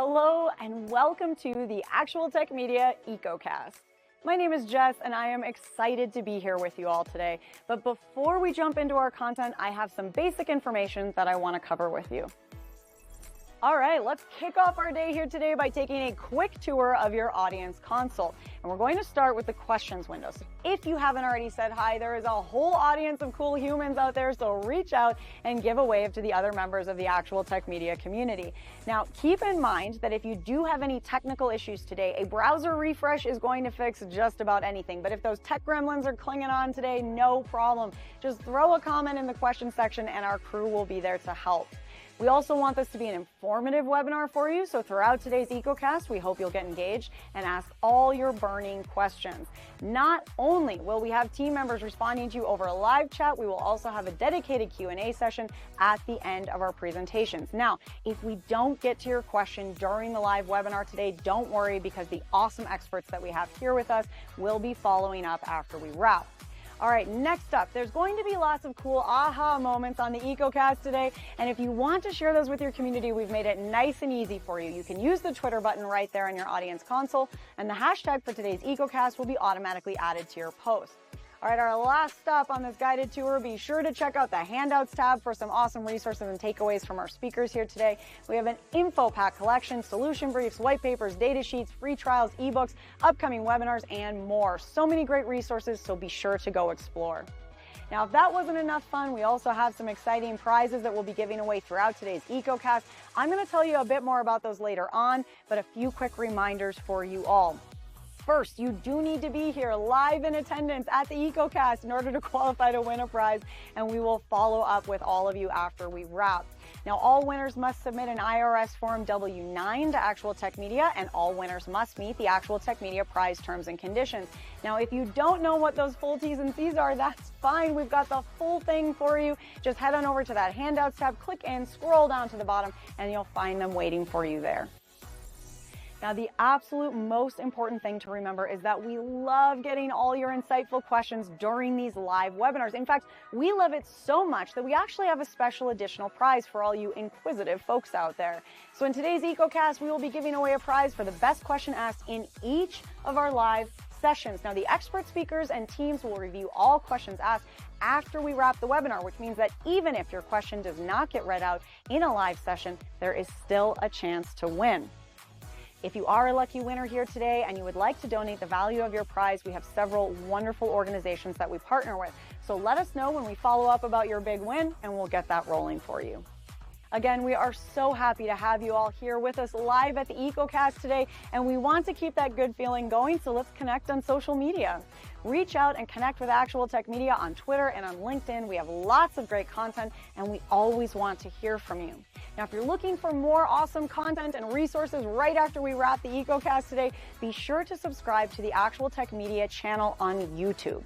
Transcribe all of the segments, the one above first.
Hello and welcome to the Actual Tech Media EcoCast. My name is Jess and I am excited to be here with you all today. But before we jump into our content, I have some basic information that I want to cover with you. All right, let's kick off our day here today by taking a quick tour of your audience console. And we're going to start with the questions window. So if you haven't already said hi, there is a whole audience of cool humans out there, so reach out and give a wave to the other members of the Actual Tech Media community. Now, keep in mind that if you do have any technical issues today, a browser refresh is going to fix just about anything. But if those tech gremlins are clinging on today, no problem. Just throw a comment in the question section and our crew will be there to help. We also want this to be an informative webinar for you, so throughout today's EcoCast, we hope you'll get engaged and ask all your burning questions. Not only will we have team members responding to you over a live chat, we will also have a dedicated Q&A session at the end of our presentations. Now, if we don't get to your question during the live webinar today, don't worry, because the awesome experts that we have here with us will be following up after we wrap. All right, next up, there's going to be lots of cool aha moments on the EcoCast today. And if you want to share those with your community, we've made it nice and easy for you. You can use the Twitter button right there in your audience console, and the hashtag for today's EcoCast will be automatically added to your post. All right, our last stop on this guided tour, be sure to check out the handouts tab for some awesome resources and takeaways from our speakers here today. We have an info pack collection, solution briefs, white papers, data sheets, free trials, ebooks, upcoming webinars, and more. So many great resources, so be sure to go explore. Now, if that wasn't enough fun, we also have some exciting prizes that we'll be giving away throughout today's EcoCast. I'm going to tell you a bit more about those later on, but a few quick reminders for you all. First, you do need to be here live in attendance at the EcoCast in order to qualify to win a prize, and we will follow up with all of you after we wrap. Now, all winners must submit an IRS Form W-9 to Actual Tech Media, and all winners must meet the Actual Tech Media prize terms and conditions. Now, if you don't know what those full T's and C's are, that's fine. We've got the full thing for you. Just head on over to that handouts tab, click in, scroll down to the bottom, and you'll find them waiting for you there. Now, the absolute most important thing to remember is that we love getting all your insightful questions during these live webinars. In fact, we love it so much that we actually have a special additional prize for all you inquisitive folks out there. So in today's EcoCast, we will be giving away a prize for the best question asked in each of our live sessions. Now, the expert speakers and teams will review all questions asked after we wrap the webinar, which means that even if your question does not get read out in a live session, there is still a chance to win. If you are a lucky winner here today and you would like to donate the value of your prize, we have several wonderful organizations that we partner with. So let us know when we follow up about your big win, and we'll get that rolling for you. Again, we are so happy to have you all here with us live at the EcoCast today, and we want to keep that good feeling going, so let's connect on social media. Reach out and connect with Actual Tech Media on Twitter and on LinkedIn. We have lots of great content, and we always want to hear from you. Now, if you're looking for more awesome content and resources right after we wrap the EcoCast today, be sure to subscribe to the Actual Tech Media channel on YouTube.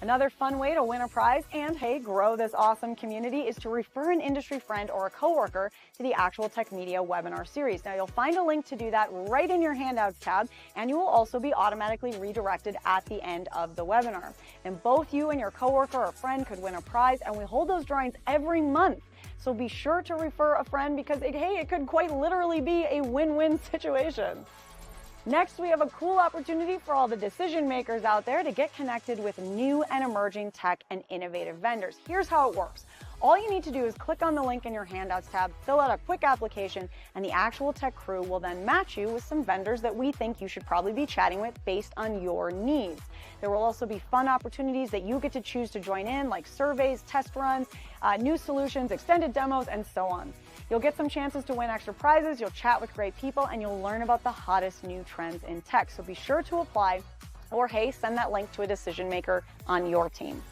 Another fun way to win a prize and, hey, grow this awesome community is to refer an industry friend or a coworker to the Actual Tech Media webinar series. Now, you'll find a link to do that right in your handouts tab, and you will also be automatically redirected at the end of the webinar. And both you and your coworker or friend could win a prize, and we hold those drawings every month. So be sure to refer a friend because, it could quite literally be a win-win situation. Next, we have a cool opportunity for all the decision makers out there to get connected with new and emerging tech and innovative vendors. Here's how it works. All you need to do is click on the link in your handouts tab, fill out a quick application, and the Actual Tech crew will then match you with some vendors that we think you should probably be chatting with based on your needs. There will also be fun opportunities that you get to choose to join in, like surveys, test runs, new solutions, extended demos, and so on. You'll get some chances to win extra prizes, you'll chat with great people, and you'll learn about the hottest new trends in tech. So be sure to apply, or hey, send that link to a decision maker on your team.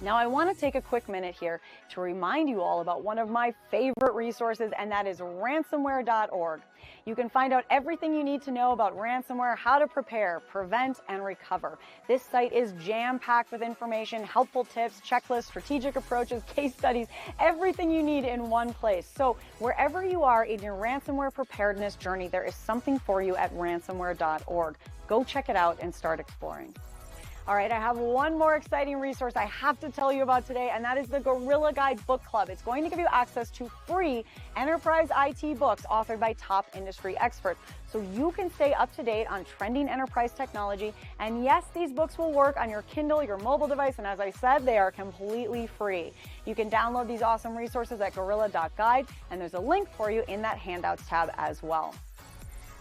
Now, I want to take a quick minute here to remind you all about one of my favorite resources, and that is ransomware.org. You can find out everything you need to know about ransomware, how to prepare, prevent, and recover. This site is jam-packed with information, helpful tips, checklists, strategic approaches, case studies, everything you need in one place. So wherever you are in your ransomware preparedness journey, there is something for you at ransomware.org. Go check it out and start exploring. All right, I have one more exciting resource I have to tell you about today, and that is the Gorilla Guide Book Club. It's going to give you access to free enterprise IT books authored by top industry experts, so you can stay up to date on trending enterprise technology. And yes, these books will work on your Kindle, your mobile device, and as I said, they are completely free. You can download these awesome resources at gorilla.guide, and there's a link for you in that handouts tab as well.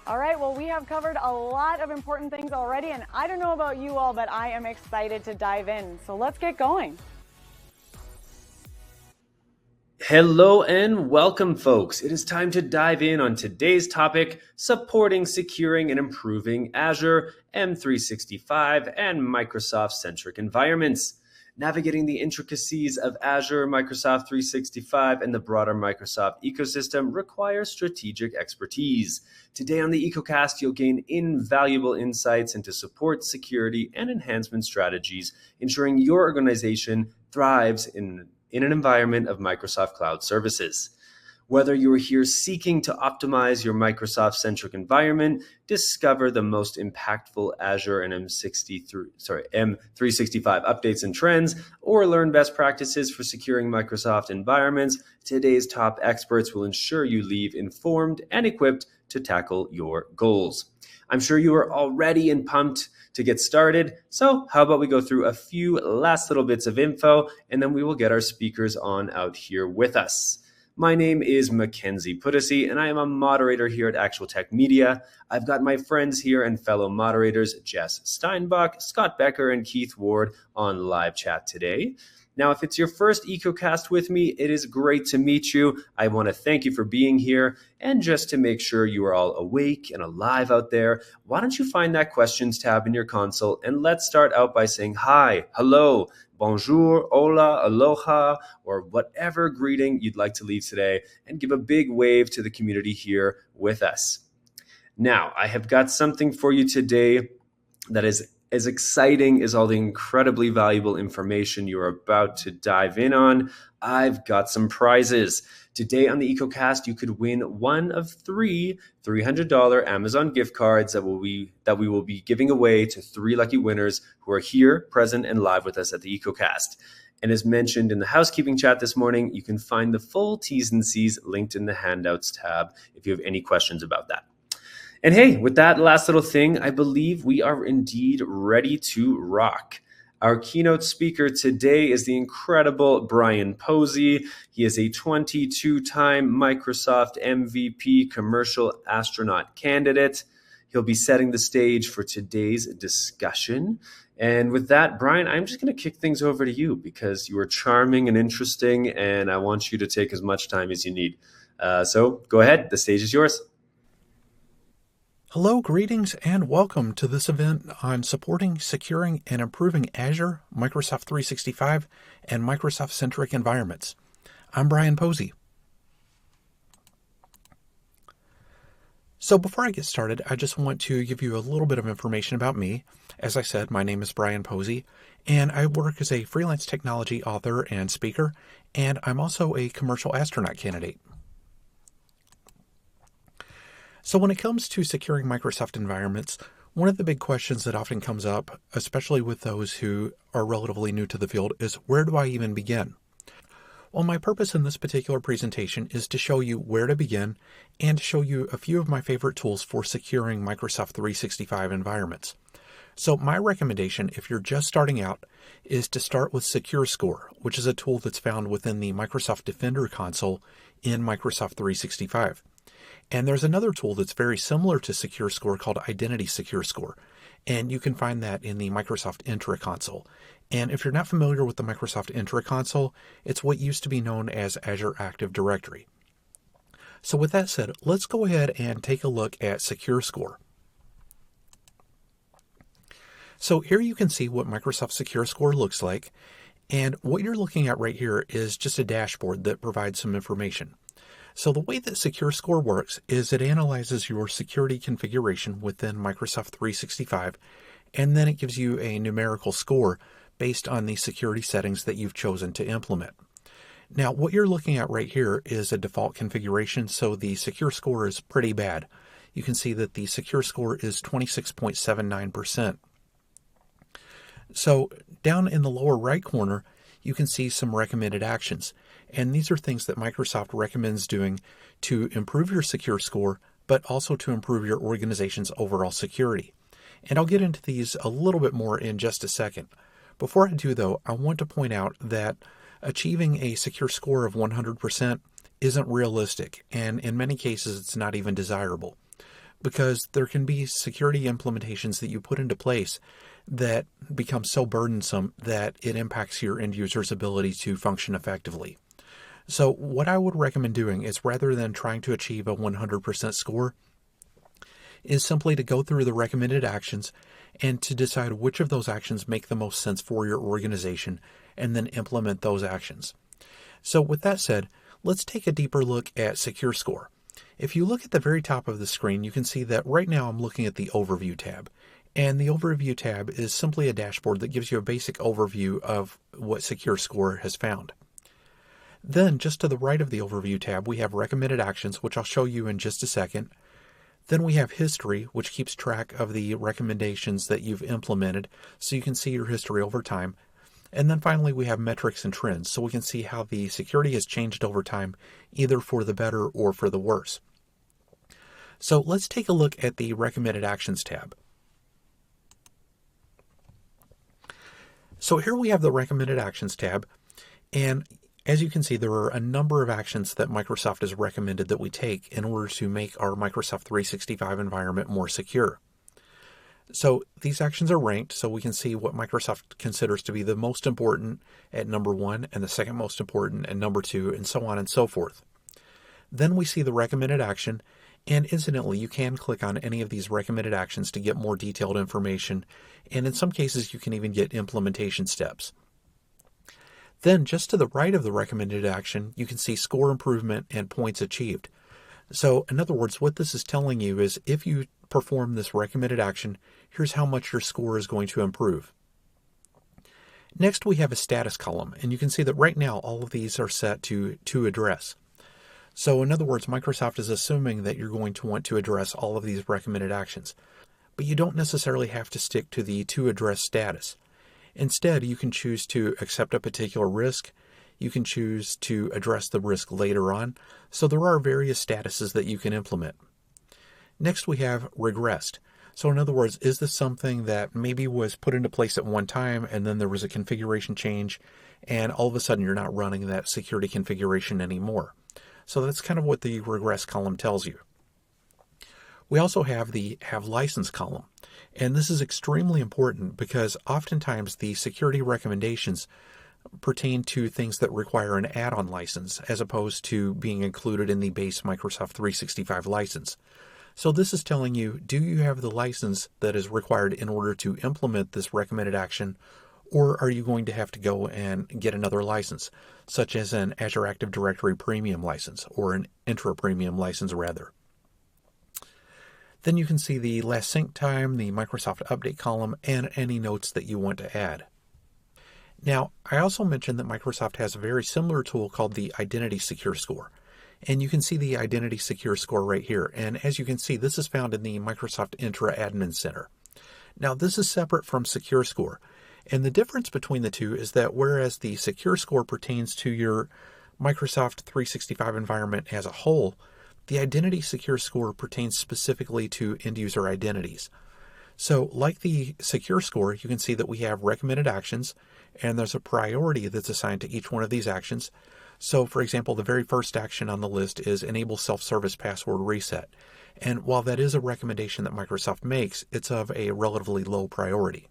All right, well, we have covered a lot of important things already, and I don't know about you all, but I am excited to dive in. So let's get going. Hello and welcome, folks. It is time to dive in on today's topic, supporting, securing, and improving Azure, M365, and Microsoft-centric environments. Navigating the intricacies of Azure, Microsoft 365, and the broader Microsoft ecosystem requires strategic expertise. Today on the EcoCast, you'll gain invaluable insights into support, security, and enhancement strategies, ensuring your organization thrives in an environment of Microsoft Cloud services. Whether you're here seeking to optimize your Microsoft-centric environment, discover the most impactful Azure and M365 updates and trends, or learn best practices for securing Microsoft environments, today's top experts will ensure you leave informed and equipped to tackle your goals. I'm sure you are all ready and pumped to get started. So how about we go through a few last little bits of info, and then we will get our speakers on out here with us. My name is Mackenzie Puddesy, and I am a moderator here at Actual Tech Media. I've got my friends here and fellow moderators, Jess Steinbach, Scott Becker, and Keith Ward on live chat today. Now, if it's your first EcoCast with me, it is great to meet you. I want to thank you for being here. And just to make sure you are all awake and alive out there, why don't you find that questions tab in your console, and let's start out by saying hi, hello, bonjour, hola, aloha, or whatever greeting you'd like to leave today, and give a big wave to the community here with us. Now, I have got something for you today that is as exciting as all the incredibly valuable information you're about to dive in on. I've got some prizes. Today on the EcoCast, you could win one of three $300 Amazon gift cards that we will be giving away to three lucky winners who are here, present, and live with us at the EcoCast. And as mentioned in the housekeeping chat this morning, you can find the full T's and C's linked in the handouts tab if you have any questions about that. And hey, with that last little thing, I believe we are indeed ready to rock. Our keynote speaker today is the incredible Brian Posey. He is a 22-time Microsoft MVP commercial astronaut candidate. He'll be setting the stage for today's discussion. And with that, Brian, I'm just going to kick things over to you because you are charming and interesting, and I want you to take as much time as you need. So go ahead. The stage is yours. Hello, greetings, and welcome to this event on supporting, securing, and improving Azure, Microsoft 365, and Microsoft-centric environments. I'm Brian Posey. So before I get started, I just want to give you a little bit of information about me. As I said, my name is Brian Posey, and I work as a freelance technology author and speaker, and I'm also a commercial astronaut candidate. So when it comes to securing Microsoft environments, one of the big questions that often comes up, especially with those who are relatively new to the field, is where do I even begin? Well, my purpose in this particular presentation is to show you where to begin and to show you a few of my favorite tools for securing Microsoft 365 environments. So my recommendation, if you're just starting out, is to start with SecureScore, which is a tool that's found within the Microsoft Defender console in Microsoft 365. And there's another tool that's very similar to SecureScore called Identity SecureScore, and you can find that in the Microsoft Entra console. And if you're not familiar with the Microsoft Entra console, it's what used to be known as Azure Active Directory. So with that said, let's go ahead and take a look at SecureScore. So here you can see what Microsoft SecureScore looks like, and what you're looking at right here is just a dashboard that provides some information. So the way that SecureScore works is it analyzes your security configuration within Microsoft 365, and then it gives you a numerical score based on the security settings that you've chosen to implement. Now, what you're looking at right here is a default configuration, so the SecureScore is pretty bad. You can see that the SecureScore is 26.79%. So down in the lower right corner, you can see some recommended actions. And these are things that Microsoft recommends doing to improve your secure score, but also to improve your organization's overall security. And I'll get into these a little bit more in just a second. Before I do, though, I want to point out that achieving a secure score of 100% isn't realistic, and in many cases it's not even desirable, because there can be security implementations that you put into place that become so burdensome that it impacts your end user's ability to function effectively. So what I would recommend doing is, rather than trying to achieve a 100% score, is simply to go through the recommended actions and to decide which of those actions make the most sense for your organization, and then implement those actions. So with that said, let's take a deeper look at Secure Score. If you look at the very top of the screen, you can see that right now I'm looking at the Overview tab. And the Overview tab is simply a dashboard that gives you a basic overview of what Secure Score has found. Then, just to the right of the Overview tab, we have Recommended Actions, which I'll show you in just a second. Then we have History, which keeps track of the recommendations that you've implemented, so you can see your history over time. And then finally, we have Metrics and Trends, so we can see how the security has changed over time, either for the better or for the worse. So let's take a look at the Recommended Actions tab. So here we have the Recommended Actions tab, and as you can see, there are a number of actions that Microsoft has recommended that we take in order to make our Microsoft 365 environment more secure. So these actions are ranked, so we can see what Microsoft considers to be the most important at number 1, and the second most important at number 2, and so on and so forth. Then we see the recommended action, and incidentally, you can click on any of these recommended actions to get more detailed information, and in some cases you can even get implementation steps. Then just to the right of the recommended action, you can see score improvement and points achieved. So in other words, what this is telling you is, if you perform this recommended action, here's how much your score is going to improve. Next, we have a status column, and you can see that right now all of these are set to address. So in other words, Microsoft is assuming that you're going to want to address all of these recommended actions, but you don't necessarily have to stick to the to address status. Instead, you can choose to accept a particular risk. You can choose to address the risk later on. So there are various statuses that you can implement. Next, we have regressed. So in other words, is this something that maybe was put into place at one time and then there was a configuration change and all of a sudden you're not running that security configuration anymore? So that's kind of what the regress column tells you. We also have the have license column. And this is extremely important because oftentimes the security recommendations pertain to things that require an add-on license as opposed to being included in the base Microsoft 365 license. So this is telling you, do you have the license that is required in order to implement this recommended action, or are you going to have to go and get another license, such as an Azure Active Directory Premium license or an Intra Premium license rather. Then you can see the last sync time, the Microsoft update column, and any notes that you want to add. Now, I also mentioned that Microsoft has a very similar tool called the Identity Secure Score. And you can see the Identity Secure Score right here. And as you can see, this is found in the Microsoft Intra Admin Center. Now, this is separate from Secure Score. And the difference between the two is that whereas the Secure Score pertains to your Microsoft 365 environment as a whole, the Identity Secure Score pertains specifically to end-user identities. So like the Secure Score, you can see that we have recommended actions, and there's a priority that's assigned to each one of these actions. So for example, the very first action on the list is Enable Self-Service Password Reset. And while that is a recommendation that Microsoft makes, it's of a relatively low priority.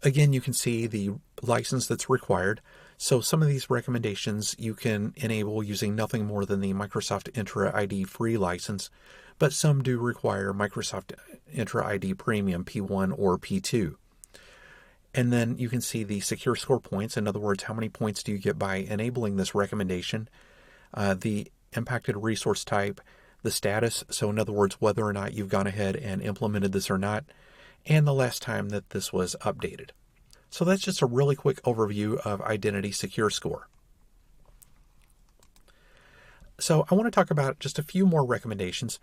Again, you can see the license that's required. So some of these recommendations you can enable using nothing more than the Microsoft Intra ID free license, but some do require Microsoft Intra ID Premium P1 or P2. And then you can see the secure score points. In other words, how many points do you get by enabling this recommendation? The impacted resource type, the status, so in other words, whether or not you've gone ahead and implemented this or not, and the last time that this was updated. So that's just a really quick overview of Identity Secure Score. So I want to talk about just a few more recommendations.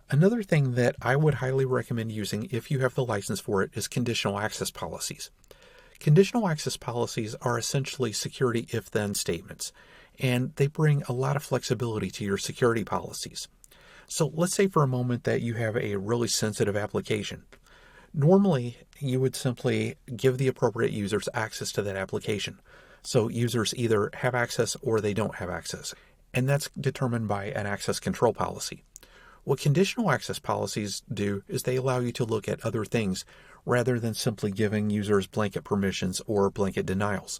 Another thing that I would highly recommend using if you have the license for it is conditional access policies. Conditional access policies are essentially security if-then statements, and they bring a lot of flexibility to your security policies. So let's say for a moment that you have a really sensitive application. Normally, you would simply give the appropriate users access to that application. So users either have access or they don't have access, and that's determined by an access control policy. What conditional access policies do is they allow you to look at other things rather than simply giving users blanket permissions or blanket denials.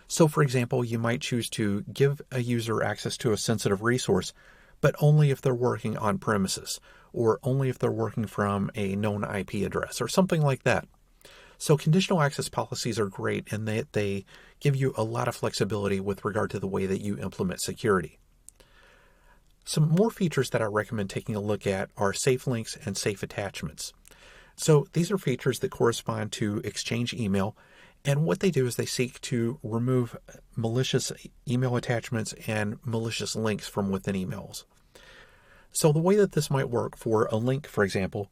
So for example, you might choose to give a user access to a sensitive resource, but only if they're working on premises, or only if they're working from a known IP address, or something like that. So conditional access policies are great in that they give you a lot of flexibility with regard to the way that you implement security. Some more features that I recommend taking a look at are safe links and safe attachments. So these are features that correspond to Exchange email, and what they do is they seek to remove malicious email attachments and malicious links from within emails. So the way that this might work for a link, for example,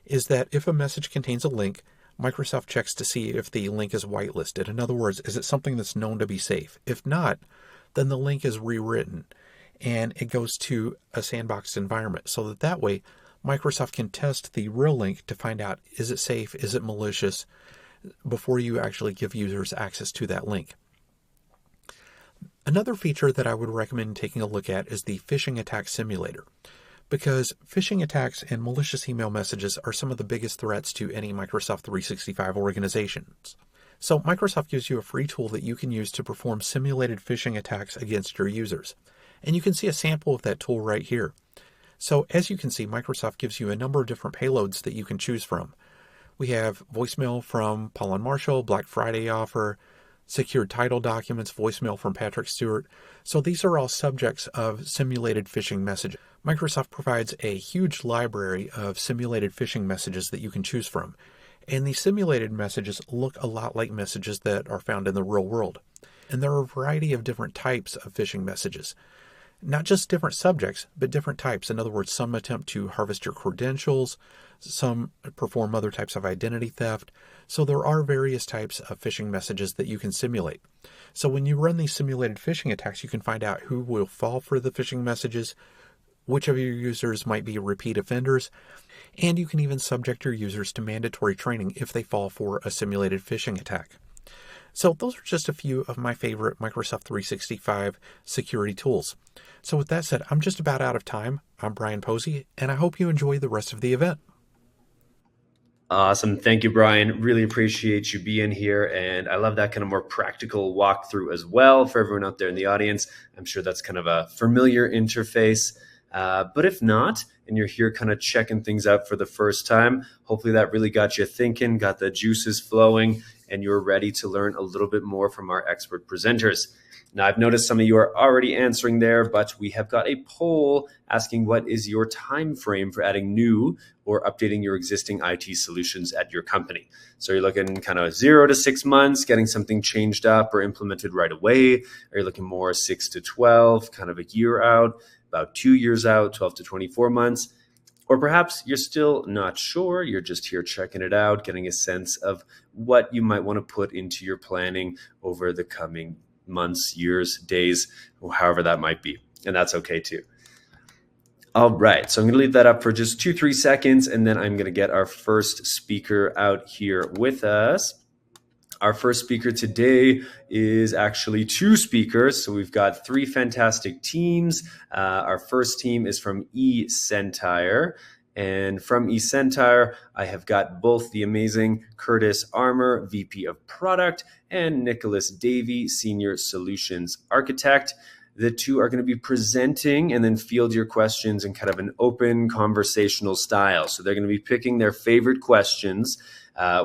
is that if a message contains a link, Microsoft checks to see if the link is whitelisted. In other words, is it something that's known to be safe? If not, then the link is rewritten and it goes to a sandboxed environment so that way Microsoft can test the real link to find out, is it safe, is it malicious, before you actually give users access to that link. Another feature that I would recommend taking a look at is the phishing attack simulator, because phishing attacks and malicious email messages are some of the biggest threats to any Microsoft 365 organizations. So Microsoft gives you a free tool that you can use to perform simulated phishing attacks against your users. And you can see a sample of that tool right here. So as you can see, Microsoft gives you a number of different payloads that you can choose from. We have voicemail from Paul and Marshall, Black Friday offer, secured title documents, voicemail from Patrick Stewart. So these are all subjects of simulated phishing messages. Microsoft provides a huge library of simulated phishing messages that you can choose from. And these simulated messages look a lot like messages that are found in the real world. And there are a variety of different types of phishing messages. Not just different subjects, but different types. In other words, some attempt to harvest your credentials, some perform other types of identity theft. So there are various types of phishing messages that you can simulate. So when you run these simulated phishing attacks, you can find out who will fall for the phishing messages, which of your users might be repeat offenders, and you can even subject your users to mandatory training if they fall for a simulated phishing attack. So those are just a few of my favorite Microsoft 365 security tools. So with that said, I'm just about out of time. I'm Brian Posey, and I hope you enjoy the rest of the event. Awesome. Thank you, Brian. Really appreciate you being here. And I love that kind of more practical walkthrough as well for everyone out there in the audience. I'm sure that's kind of a familiar interface. But if not, and you're here kind of checking things out for the first time, hopefully that really got you thinking, got the juices flowing, and you're ready to learn a little bit more from our expert presenters. Now, I've noticed some of you are already answering there, but we have got a poll asking what is your time frame for adding new or updating your existing IT solutions at your company. So you're looking kind of 0 to 6 months, getting something changed up or implemented right away. Are you looking more 6 to 12, kind of a year out, about 2 years out, 12 to 24 months? Or perhaps you're still not sure, you're just here checking it out, getting a sense of what you might want to put into your planning over the coming months, years, days, or however that might be. And that's okay too. All right, so I'm going to leave that up for just 2-3 seconds, and then I'm going to get our first speaker out here with us. Our first speaker today is actually 2 speakers. So we've got 3 fantastic teams. Our first team is from eCentire. And from eCentire, I have got both the amazing Curtis Armour, VP of Product, and Nicholas Davey, Senior Solutions Architect. The 2 are going to be presenting and then field your questions in kind of an open conversational style. So they're going to be picking their favorite questions,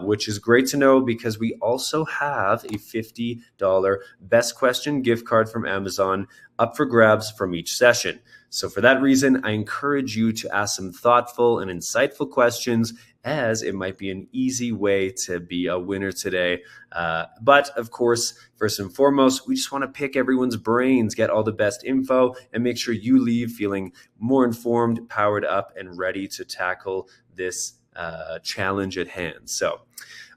which is great to know because we also have a $50 Best Question gift card from Amazon up for grabs from each session. So for that reason, I encourage you to ask some thoughtful and insightful questions, as it might be an easy way to be a winner today. But of course, first and foremost, we just want to pick everyone's brains, get all the best info, and make sure you leave feeling more informed, powered up, and ready to tackle this challenge at hand. So,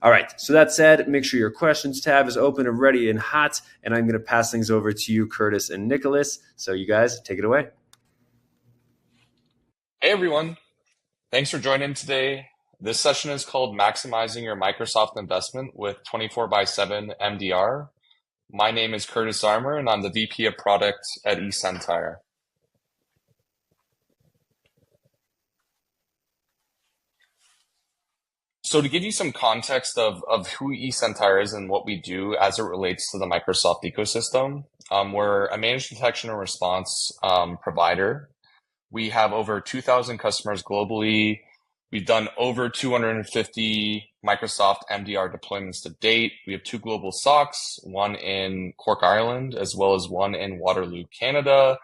all right. So that said, make sure your questions tab is open and ready and hot. And I'm going to pass things over to you, Curtis and Nicholas. So you guys take it away. Hey everyone, thanks for joining today. This session is called Maximizing Your Microsoft Investment with 24/7 MDR. My name is Curtis Armour and I'm the VP of Product at eCentire. So to give you some context of who eCentire is and what we do as it relates to the Microsoft ecosystem, we're a managed detection and response provider. We have over 2,000 customers globally. We've done over 250 Microsoft MDR deployments to date. We have 2 global SOCs, one in Cork, Ireland, as well as one in Waterloo, Canada.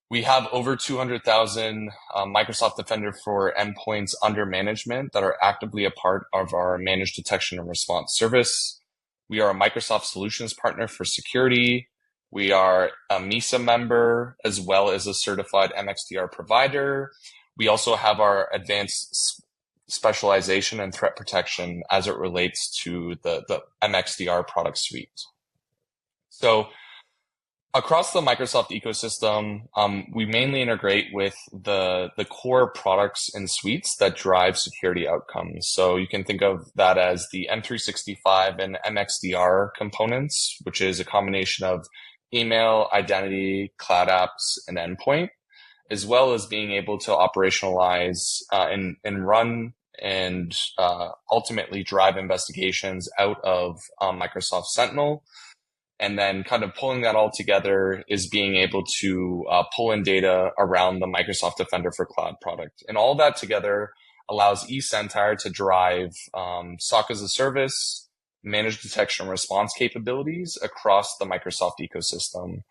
We have over 200,000 Microsoft Defender for endpoints under management that are actively a part of our managed detection and response service. We are a Microsoft Solutions Partner for security. We are a MISA member, as well as a certified MXDR provider. We also have our advanced specialization and threat protection as it relates to the MXDR product suite. So across the Microsoft ecosystem, we mainly integrate with the core products and suites that drive security outcomes. So you can think of that as the M365 and MXDR components, which is a combination of email, identity, cloud apps, and endpoint, as well as being able to operationalize and run and ultimately drive investigations out of Microsoft Sentinel. And then kind of pulling that all together is being able to pull in data around the Microsoft Defender for Cloud product. And all that together allows eCentire to drive SOC as a service, managed detection and response capabilities across the Microsoft ecosystem.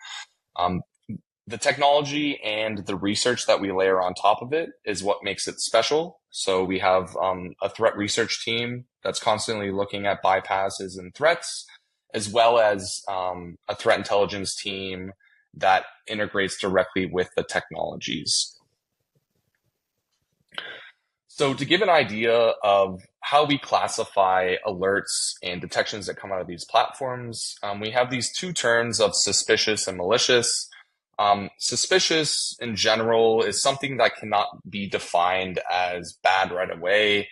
The technology and the research that we layer on top of it is what makes it special. So we have a threat research team that's constantly looking at bypasses and threats, as well as a threat intelligence team that integrates directly with the technologies. So to give an idea of how we classify alerts and detections that come out of these platforms, we have these 2 terms of suspicious and malicious. Suspicious in general is something that cannot be defined as bad right away.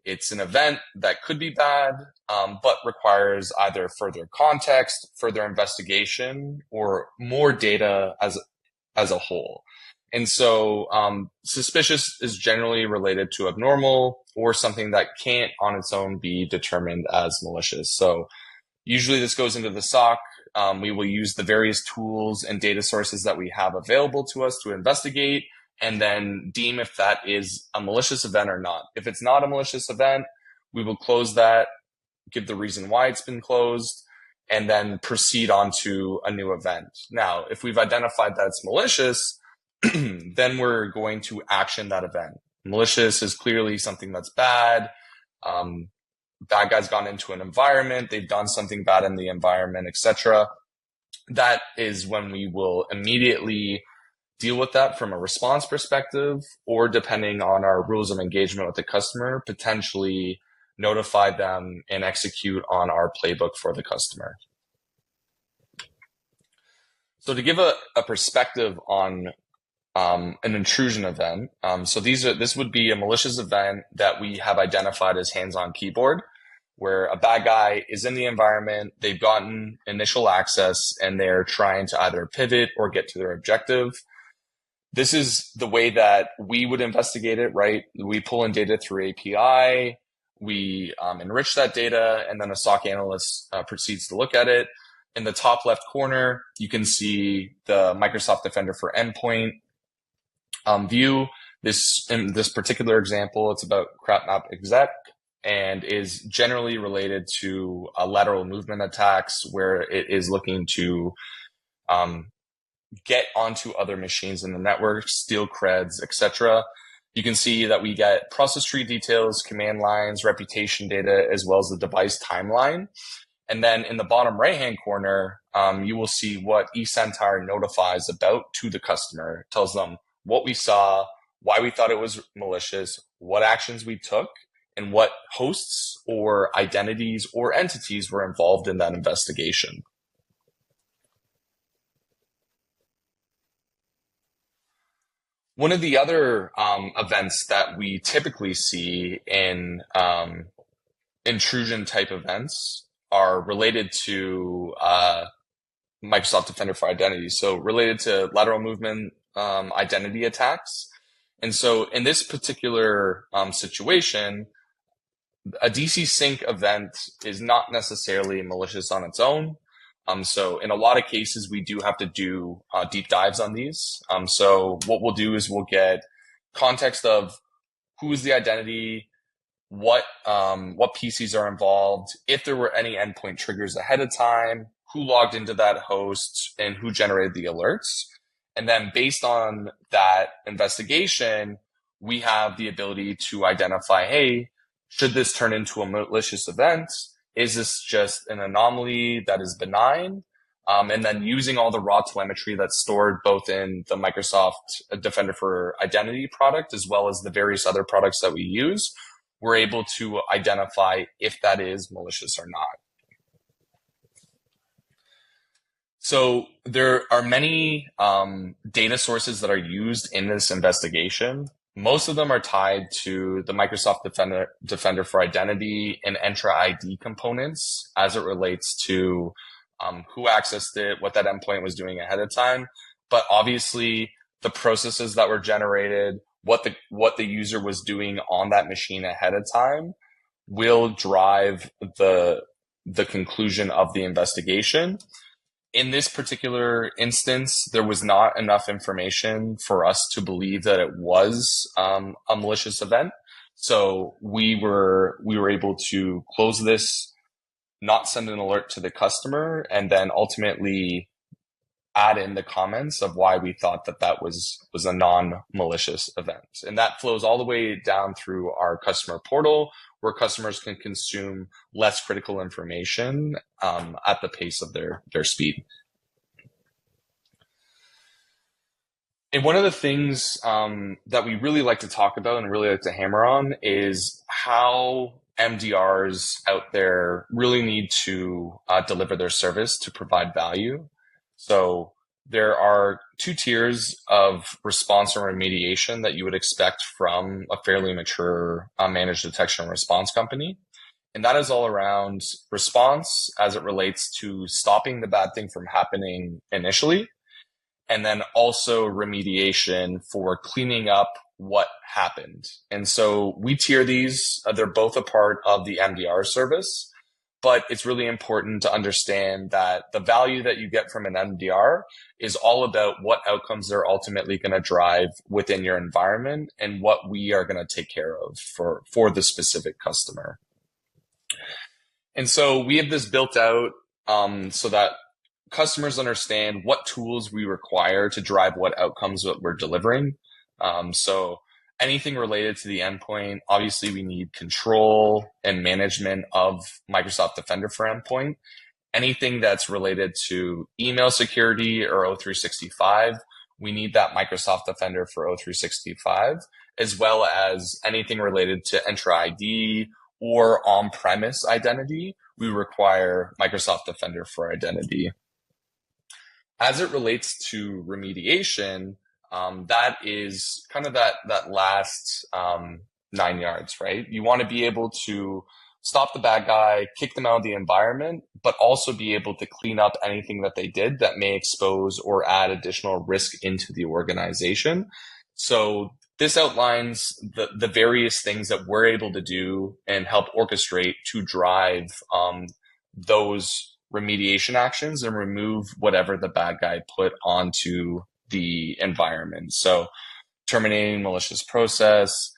It's an event that could be bad, but requires either further context, further investigation, or more data as a whole. And so suspicious is generally related to abnormal or something that can't on its own be determined as malicious. So usually this goes into the SOC. We will use the various tools and data sources that we have available to us to investigate and then deem if that is a malicious event or not. If it's not a malicious event, we will close that, give the reason why it's been closed, and then proceed on to a new event. Now, if we've identified that it's malicious, then we're going to action that event. Malicious is clearly something that's bad. Bad guys gone into an environment, they've done something bad in the environment, etc. That is when we will immediately deal with that from a response perspective, or depending on our rules of engagement with the customer, potentially notify them and execute on our playbook for the customer. So to give a perspective on an intrusion event, so this would be a malicious event that we have identified as hands-on keyboard, where a bad guy is in the environment, they've gotten initial access, and they're trying to either pivot or get to their objective. This is the way that we would investigate it, right? We pull in data through API, we enrich that data, and then a SOC analyst proceeds to look at it. In the top left corner, you can see the Microsoft Defender for Endpoint view. In this particular example, it's about crap map exec and is generally related to lateral movement attacks, where it is looking to get onto other machines in the network, steal creds, etc. You can see that we get process tree details, command lines, reputation data, as well as the device timeline. And then in the bottom right-hand corner, you will see what eCentire notifies about to the customer. It tells them what we saw, why we thought it was malicious, what actions we took, and what hosts or identities or entities were involved in that investigation. One of the other events that we typically see in intrusion type events are related to Microsoft Defender for Identity. So related to lateral movement identity attacks. And so in this particular situation, a DC sync event is not necessarily malicious on its own. So in a lot of cases, we do have to do deep dives on these. So what we'll do is we'll get context of who is the identity, what PCs are involved, if there were any endpoint triggers ahead of time, who logged into that host, and who generated the alerts. And then based on that investigation, we have the ability to identify, hey, should this turn into a malicious event? Is this just an anomaly that is benign? And then using all the raw telemetry that's stored both in the Microsoft Defender for Identity product, as well as the various other products that we use, we're able to identify if that is malicious or not. So there are many data sources that are used in this investigation. Most of them are tied to the Microsoft Defender for Identity and Entra ID components as it relates to who accessed it, what that endpoint was doing ahead of time. But obviously, the processes that were generated, what the user was doing on that machine ahead of time will drive the conclusion of the investigation. In this particular instance, there was not enough information for us to believe that it was a malicious event. So we were able to close this, not send an alert to the customer, and then ultimately add in the comments of why we thought that that was a non-malicious event. And that flows all the way down through our customer portal, where customers can consume less critical information at the pace of their speed. And one of the things that we really like to talk about and really like to hammer on is how MDRs out there really need to deliver their service to provide value. So there are two tiers of response and remediation that you would expect from a fairly mature managed detection and response company. And that is all around response as it relates to stopping the bad thing from happening initially, and then also remediation for cleaning up what happened. And so we tier these. They're both a part of the MDR service. But it's really important to understand that the value that you get from an MDR is all about what outcomes they're ultimately going to drive within your environment and what we are going to take care of for the specific customer. And so we have this built out so that customers understand what tools we require to drive what outcomes that we're delivering. So anything related to the endpoint, obviously we need control and management of Microsoft Defender for Endpoint. Anything that's related to email security or O365, we need that Microsoft Defender for O365, as well as anything related to Entra ID or on-premise identity, we require Microsoft Defender for Identity. As it relates to remediation, that is kind of that last 9 yards, right? You want to be able to stop the bad guy, kick them out of the environment, but also be able to clean up anything that they did that may expose or add additional risk into the organization. So this outlines the various things that we're able to do and help orchestrate to drive those remediation actions and remove whatever the bad guy put onto the environment. So terminating malicious process,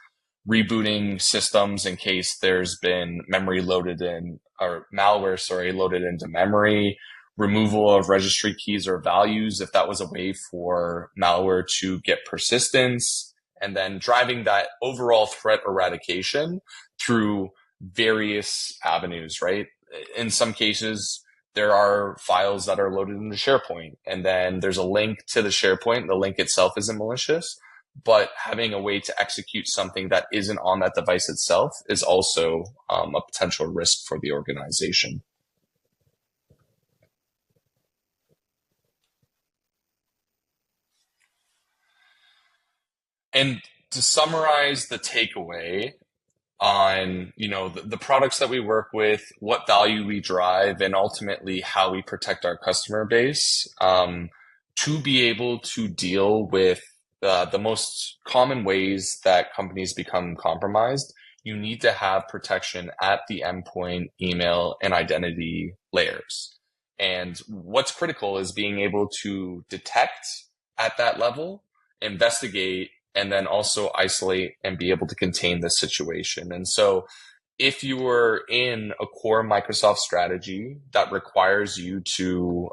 rebooting systems in case there's been memory loaded in, or malware, loaded into memory, removal of registry keys or values, if that was a way for malware to get persistence, and then driving that overall threat eradication through various avenues, right? In some cases, there are files that are loaded into SharePoint, and then there's a link to the SharePoint. The link itself isn't malicious, but having a way to execute something that isn't on that device itself is also a potential risk for the organization. And to summarize the takeaway on, the products that we work with, what value we drive, and ultimately how we protect our customer base, to be able to deal with the most common ways that companies become compromised, you need to have protection at the endpoint, email, and identity layers. And what's critical is being able to detect at that level, investigate, and then also isolate and be able to contain the situation. And so if you were in a core Microsoft strategy that requires you to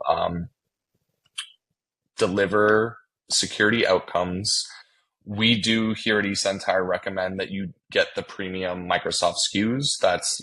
deliver security outcomes, we do here at eCentire recommend that you get the premium Microsoft SKUs. That's,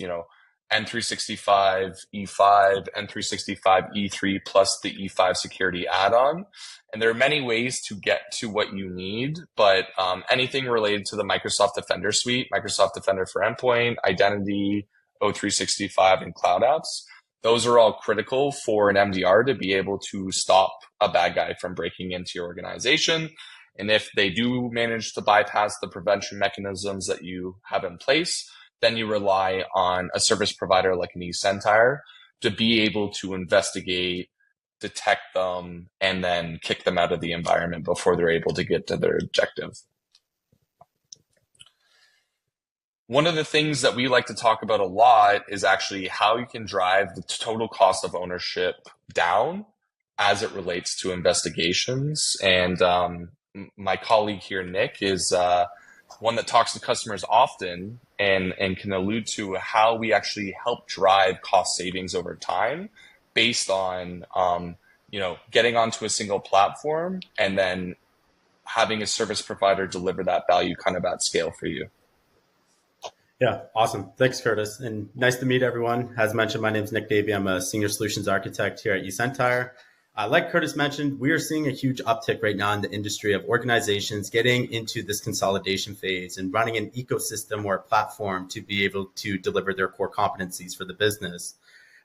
M365 E5, M365 E3 plus the E5 security add-on. And there are many ways to get to what you need, but anything related to the Microsoft Defender suite, Microsoft Defender for Endpoint, Identity, O365, and Cloud Apps, those are all critical for an MDR to be able to stop a bad guy from breaking into your organization. And if they do manage to bypass the prevention mechanisms that you have in place, then you rely on a service provider like an eCentire to be able to investigate, detect them, and then kick them out of the environment before they're able to get to their objective. One of the things that we like to talk about a lot is actually how you can drive the total cost of ownership down as it relates to investigations. And my colleague here, Nick, is one that talks to customers often and can allude to how we actually help drive cost savings over time based on, getting onto a single platform and then having a service provider deliver that value kind of at scale for you. Yeah, awesome. Thanks, Curtis. And nice to meet everyone. As mentioned, my name is Nick Davey. I'm a senior solutions architect here at eCentire. Like Curtis mentioned, we are seeing a huge uptick right now in the industry of organizations getting into this consolidation phase and running an ecosystem or a platform to be able to deliver their core competencies for the business.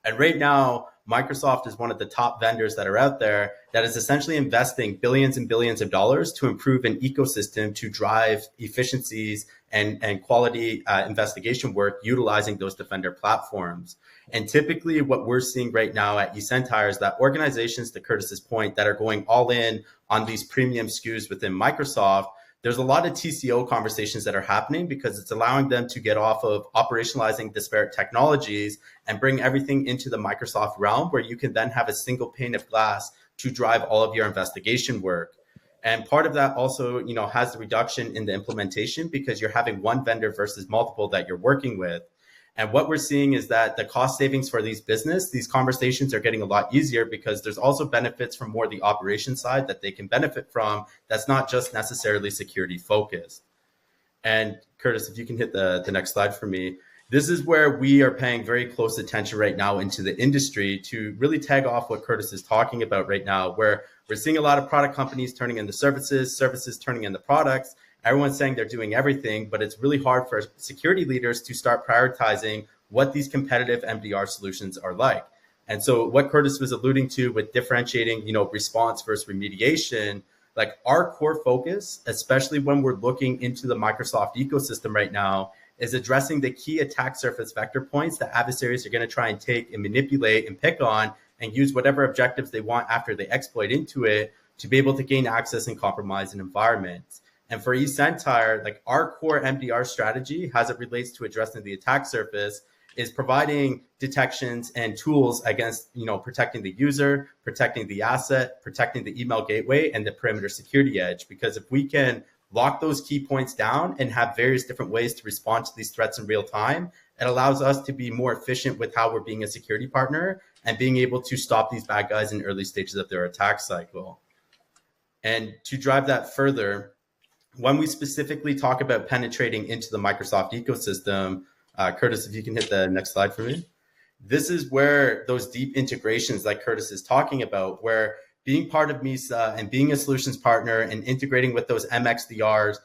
And right now, Microsoft is one of the top vendors that are out there that is essentially investing billions and billions of dollars to improve an ecosystem to drive efficiencies and quality investigation work utilizing those Defender platforms. And typically what we're seeing right now at eCentire is that organizations, to Curtis's point, that are going all in on these premium SKUs within Microsoft, there's a lot of TCO conversations that are happening because it's allowing them to get off of operationalizing disparate technologies and bring everything into the Microsoft realm where you can then have a single pane of glass to drive all of your investigation work. And part of that also, has the reduction in the implementation because you're having one vendor versus multiple that you're working with. And what we're seeing is that the cost savings for these conversations are getting a lot easier because there's also benefits from more the operation side that they can benefit from that's not just necessarily security focused. And Curtis, if you can hit the next slide for me. This is where we are paying very close attention right now into the industry to really tag off what Curtis is talking about right now, where we're seeing a lot of product companies turning into services turning into products. Everyone's saying they're doing everything, but it's really hard for security leaders to start prioritizing what these competitive MDR solutions are like. And so what Curtis was alluding to with differentiating, response versus remediation, like our core focus, especially when we're looking into the Microsoft ecosystem right now, is addressing the key attack surface vector points that adversaries are going to try and take and manipulate and pick on and use whatever objectives they want after they exploit into it to be able to gain access and compromise an environment. And for eCentire, like our core MDR strategy, as it relates to addressing the attack surface, is providing detections and tools against, protecting the user, protecting the asset, protecting the email gateway, and the perimeter security edge. Because if we can lock those key points down and have various different ways to respond to these threats in real time, it allows us to be more efficient with how we're being a security partner and being able to stop these bad guys in early stages of their attack cycle. And to drive that further, when we specifically talk about penetrating into the Microsoft ecosystem, Curtis, if you can hit the next slide for me. This is where those deep integrations like Curtis is talking about, where being part of MISA and being a solutions partner and integrating with those MXDRs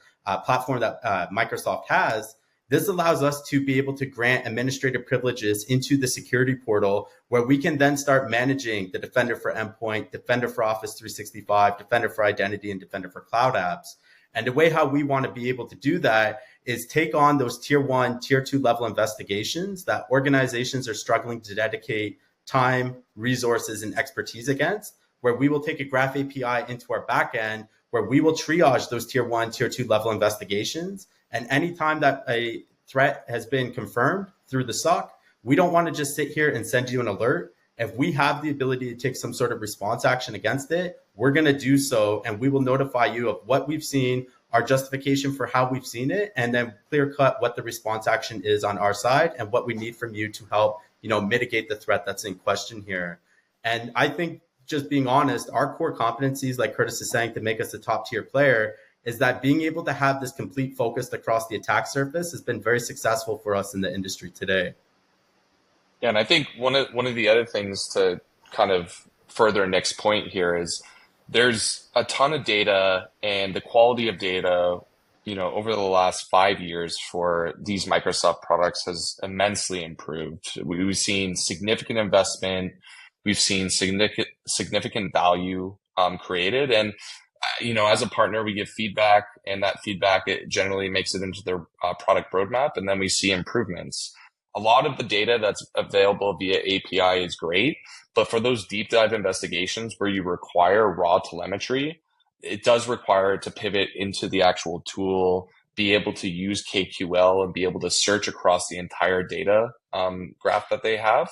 platform that Microsoft has, this allows us to be able to grant administrative privileges into the security portal, where we can then start managing the Defender for Endpoint, Defender for Office 365, Defender for Identity, and Defender for Cloud Apps. And the way how we want to be able to do that is take on those tier 1, tier 2 level investigations that organizations are struggling to dedicate time, resources, and expertise against, where we will take a Graph API into our backend, where we will triage those tier 1, tier 2 level investigations. And anytime that a threat has been confirmed through the SOC, we don't want to just sit here and send you an alert. If we have the ability to take some sort of response action against it, we're going to do so. And we will notify you of what we've seen, our justification for how we've seen it, and then clear cut what the response action is on our side and what we need from you to help, mitigate the threat that's in question here. And I think, just being honest, our core competencies, like Curtis is saying, to make us a top tier player, is that being able to have this complete focus across the attack surface has been very successful for us in the industry today. Yeah, and I think one of the other things to kind of further Nick's point here is there's a ton of data, and the quality of data, over the last 5 years for these Microsoft products has immensely improved. We've seen significant investment. We've seen significant value created. And, as a partner, we give feedback, and that feedback, it generally makes it into their product roadmap. And then we see improvements. A lot of the data that's available via API is great, but for those deep dive investigations where you require raw telemetry, it does require to pivot into the actual tool, be able to use KQL and be able to search across the entire data graph that they have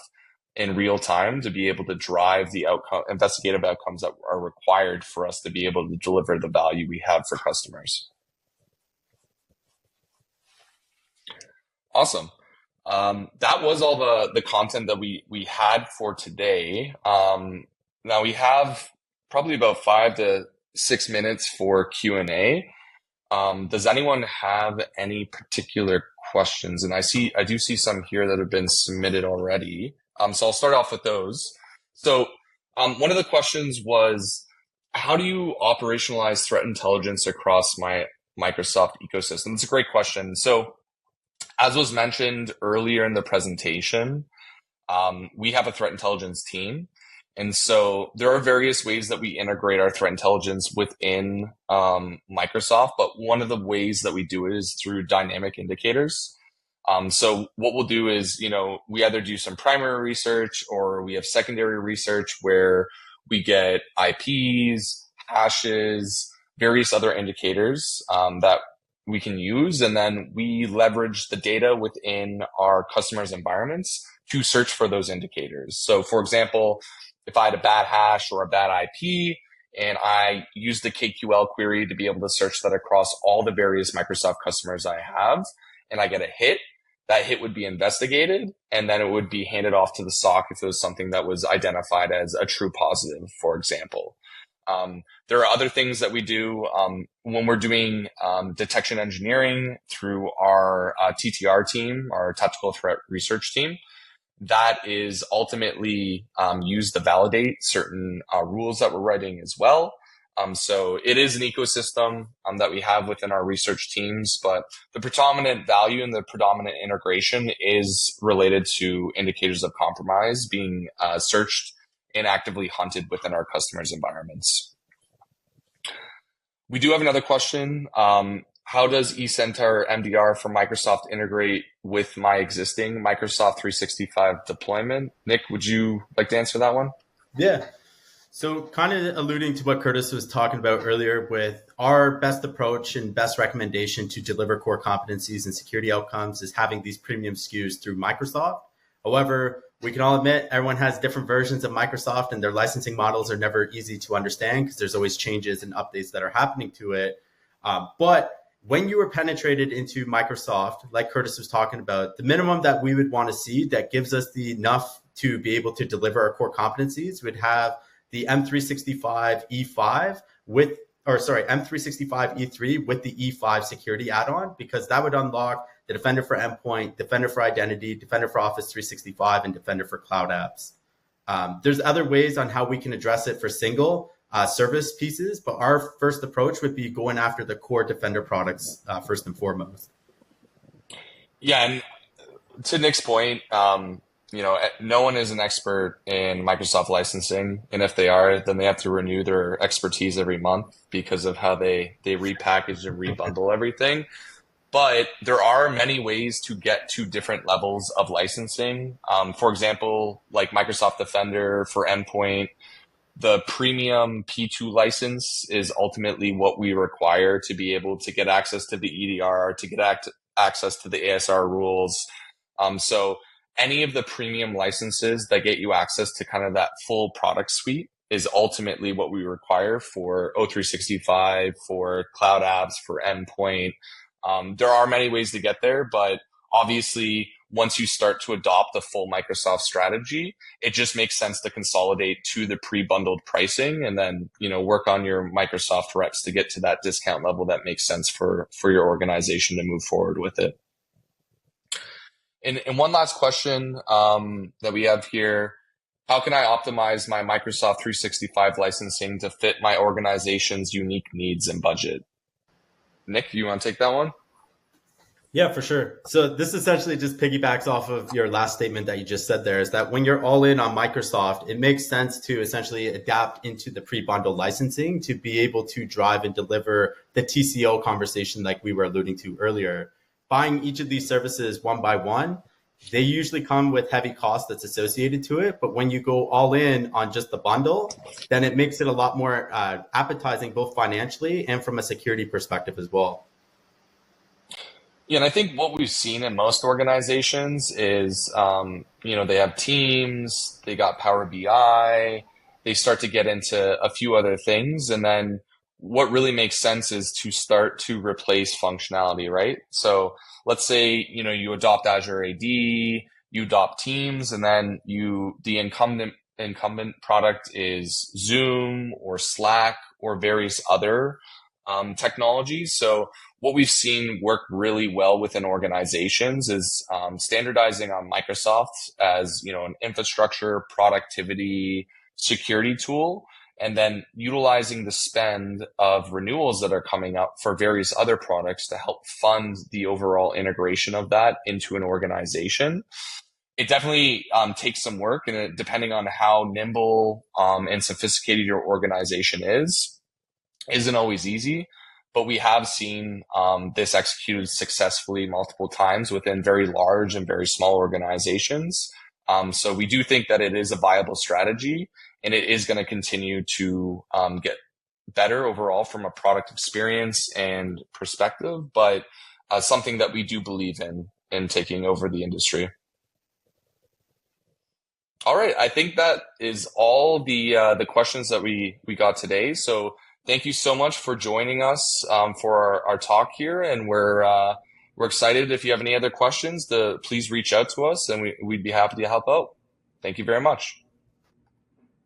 in real time to be able to drive the investigative outcomes that are required for us to be able to deliver the value we have for customers. Awesome. That was all the content that we had for today. Now we have probably about 5 to 6 minutes for Q&A. Does anyone have any particular questions? And I do see some here that have been submitted already. So I'll start off with those. So one of the questions was, how do you operationalize threat intelligence across my Microsoft ecosystem? It's a great question. So as was mentioned earlier in the presentation, we have a threat intelligence team. And so there are various ways that we integrate our threat intelligence within Microsoft, but one of the ways that we do it is through dynamic indicators. So what we'll do is, we either do some primary research or we have secondary research where we get IPs, hashes, various other indicators that we can use, and then we leverage the data within our customers' environments to search for those indicators. So for example, if I had a bad hash or a bad IP and I use the KQL query to be able to search that across all the various Microsoft customers I have, and I get a hit, that hit would be investigated, and then it would be handed off to the SOC if it was something that was identified as a true positive, for example. There are other things that we do when we're doing detection engineering through our TTR team, our tactical threat research team. That is ultimately used to validate certain rules that we're writing as well. So it is an ecosystem that we have within our research teams, but the predominant value and the predominant integration is related to indicators of compromise being searched and actively hunted within our customers' environments. We do have another question. How does eCentire MDR for Microsoft integrate with my existing Microsoft 365 deployment? Nick, would you like to answer that one? Yeah. So kind of alluding to what Curtis was talking about earlier with our best approach and best recommendation to deliver core competencies and security outcomes is having these premium SKUs through Microsoft. However, we can all admit everyone has different versions of Microsoft and their licensing models are never easy to understand because there's always changes and updates that are happening to it. But when you are penetrated into Microsoft, like Curtis was talking about, the minimum that we would want to see that gives us the enough to be able to deliver our core competencies would have the M365 E5 M365 E3 with the E5 security add-on, because that would unlock the Defender for Endpoint, Defender for Identity, Defender for Office 365, and Defender for Cloud Apps. There's other ways on how we can address it for single service pieces, but our first approach would be going after the core Defender products first and foremost. Yeah, and to Nick's point, no one is an expert in Microsoft licensing, and if they are, then they have to renew their expertise every month because of how they repackage and rebundle everything. But there are many ways to get to different levels of licensing. For example, like Microsoft Defender for Endpoint, the premium P2 license is ultimately what we require to be able to get access to the EDR, to get access to the ASR rules. So any of the premium licenses that get you access to kind of that full product suite is ultimately what we require for O365, for cloud apps, for endpoint. There are many ways to get there, but obviously once you start to adopt the full Microsoft strategy, it just makes sense to consolidate to the pre-bundled pricing and then, work on your Microsoft reps to get to that discount level that makes sense for your organization to move forward with it. And one last question that we have here: how can I optimize my Microsoft 365 licensing to fit my organization's unique needs and budget? Nick, you want to take that one? Yeah, for sure. So this essentially just piggybacks off of your last statement that you just said there, is that when you're all in on Microsoft, it makes sense to essentially adapt into the pre-bundled licensing to be able to drive and deliver the TCO conversation like we were alluding to earlier. Buying each of these services one by one, they usually come with heavy cost that's associated to it. But when you go all in on just the bundle, then it makes it a lot more appetizing, both financially and from a security perspective as well. Yeah, and I think what we've seen in most organizations is, they have Teams, they got Power BI, they start to get into a few other things. And then what really makes sense is to start to replace functionality, right? So let's say, you adopt Azure AD, you adopt Teams, and then the incumbent product is Zoom or Slack or various other technologies. So what we've seen work really well within organizations is standardizing on Microsoft as, an infrastructure, productivity, security tool, and then utilizing the spend of renewals that are coming up for various other products to help fund the overall integration of that into an organization. It definitely takes some work, and depending on how nimble and sophisticated your organization isn't always easy. But we have seen this executed successfully multiple times within very large and very small organizations. So we do think that it is a viable strategy, and it is going to continue to get better overall from a product experience and perspective, but something that we do believe in taking over the industry. All right, I think that is all the questions that we got today. So thank you so much for joining us for our talk here, and we're excited. If you have any other questions, please reach out to us, and we'd be happy to help out. Thank you very much.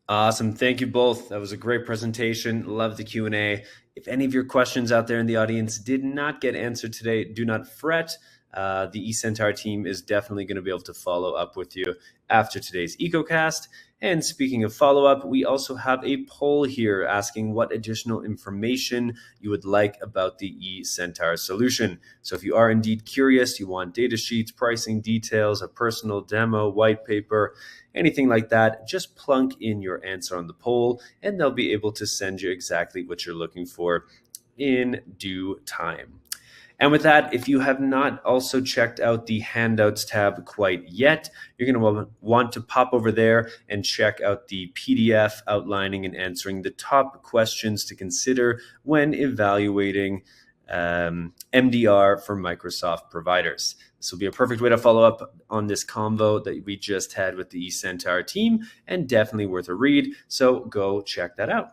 Awesome. Thank you both. That was a great presentation. Love the Q&A. If any of your questions out there in the audience did not get answered today, do not fret. The eCentire team is definitely going to be able to follow up with you after today's EcoCast. And speaking of follow-up, we also have a poll here asking what additional information you would like about the eCentire solution. So if you are indeed curious, you want data sheets, pricing details, a personal demo, white paper, anything like that, just plunk in your answer on the poll, and they'll be able to send you exactly what you're looking for in due time. And with that, if you have not also checked out the handouts tab quite yet, you're going to want to pop over there and check out the PDF outlining and answering the top questions to consider when evaluating MDR for Microsoft providers. This will be a perfect way to follow up on this convo that we just had with the eCentire team, and definitely worth a read. So go check that out.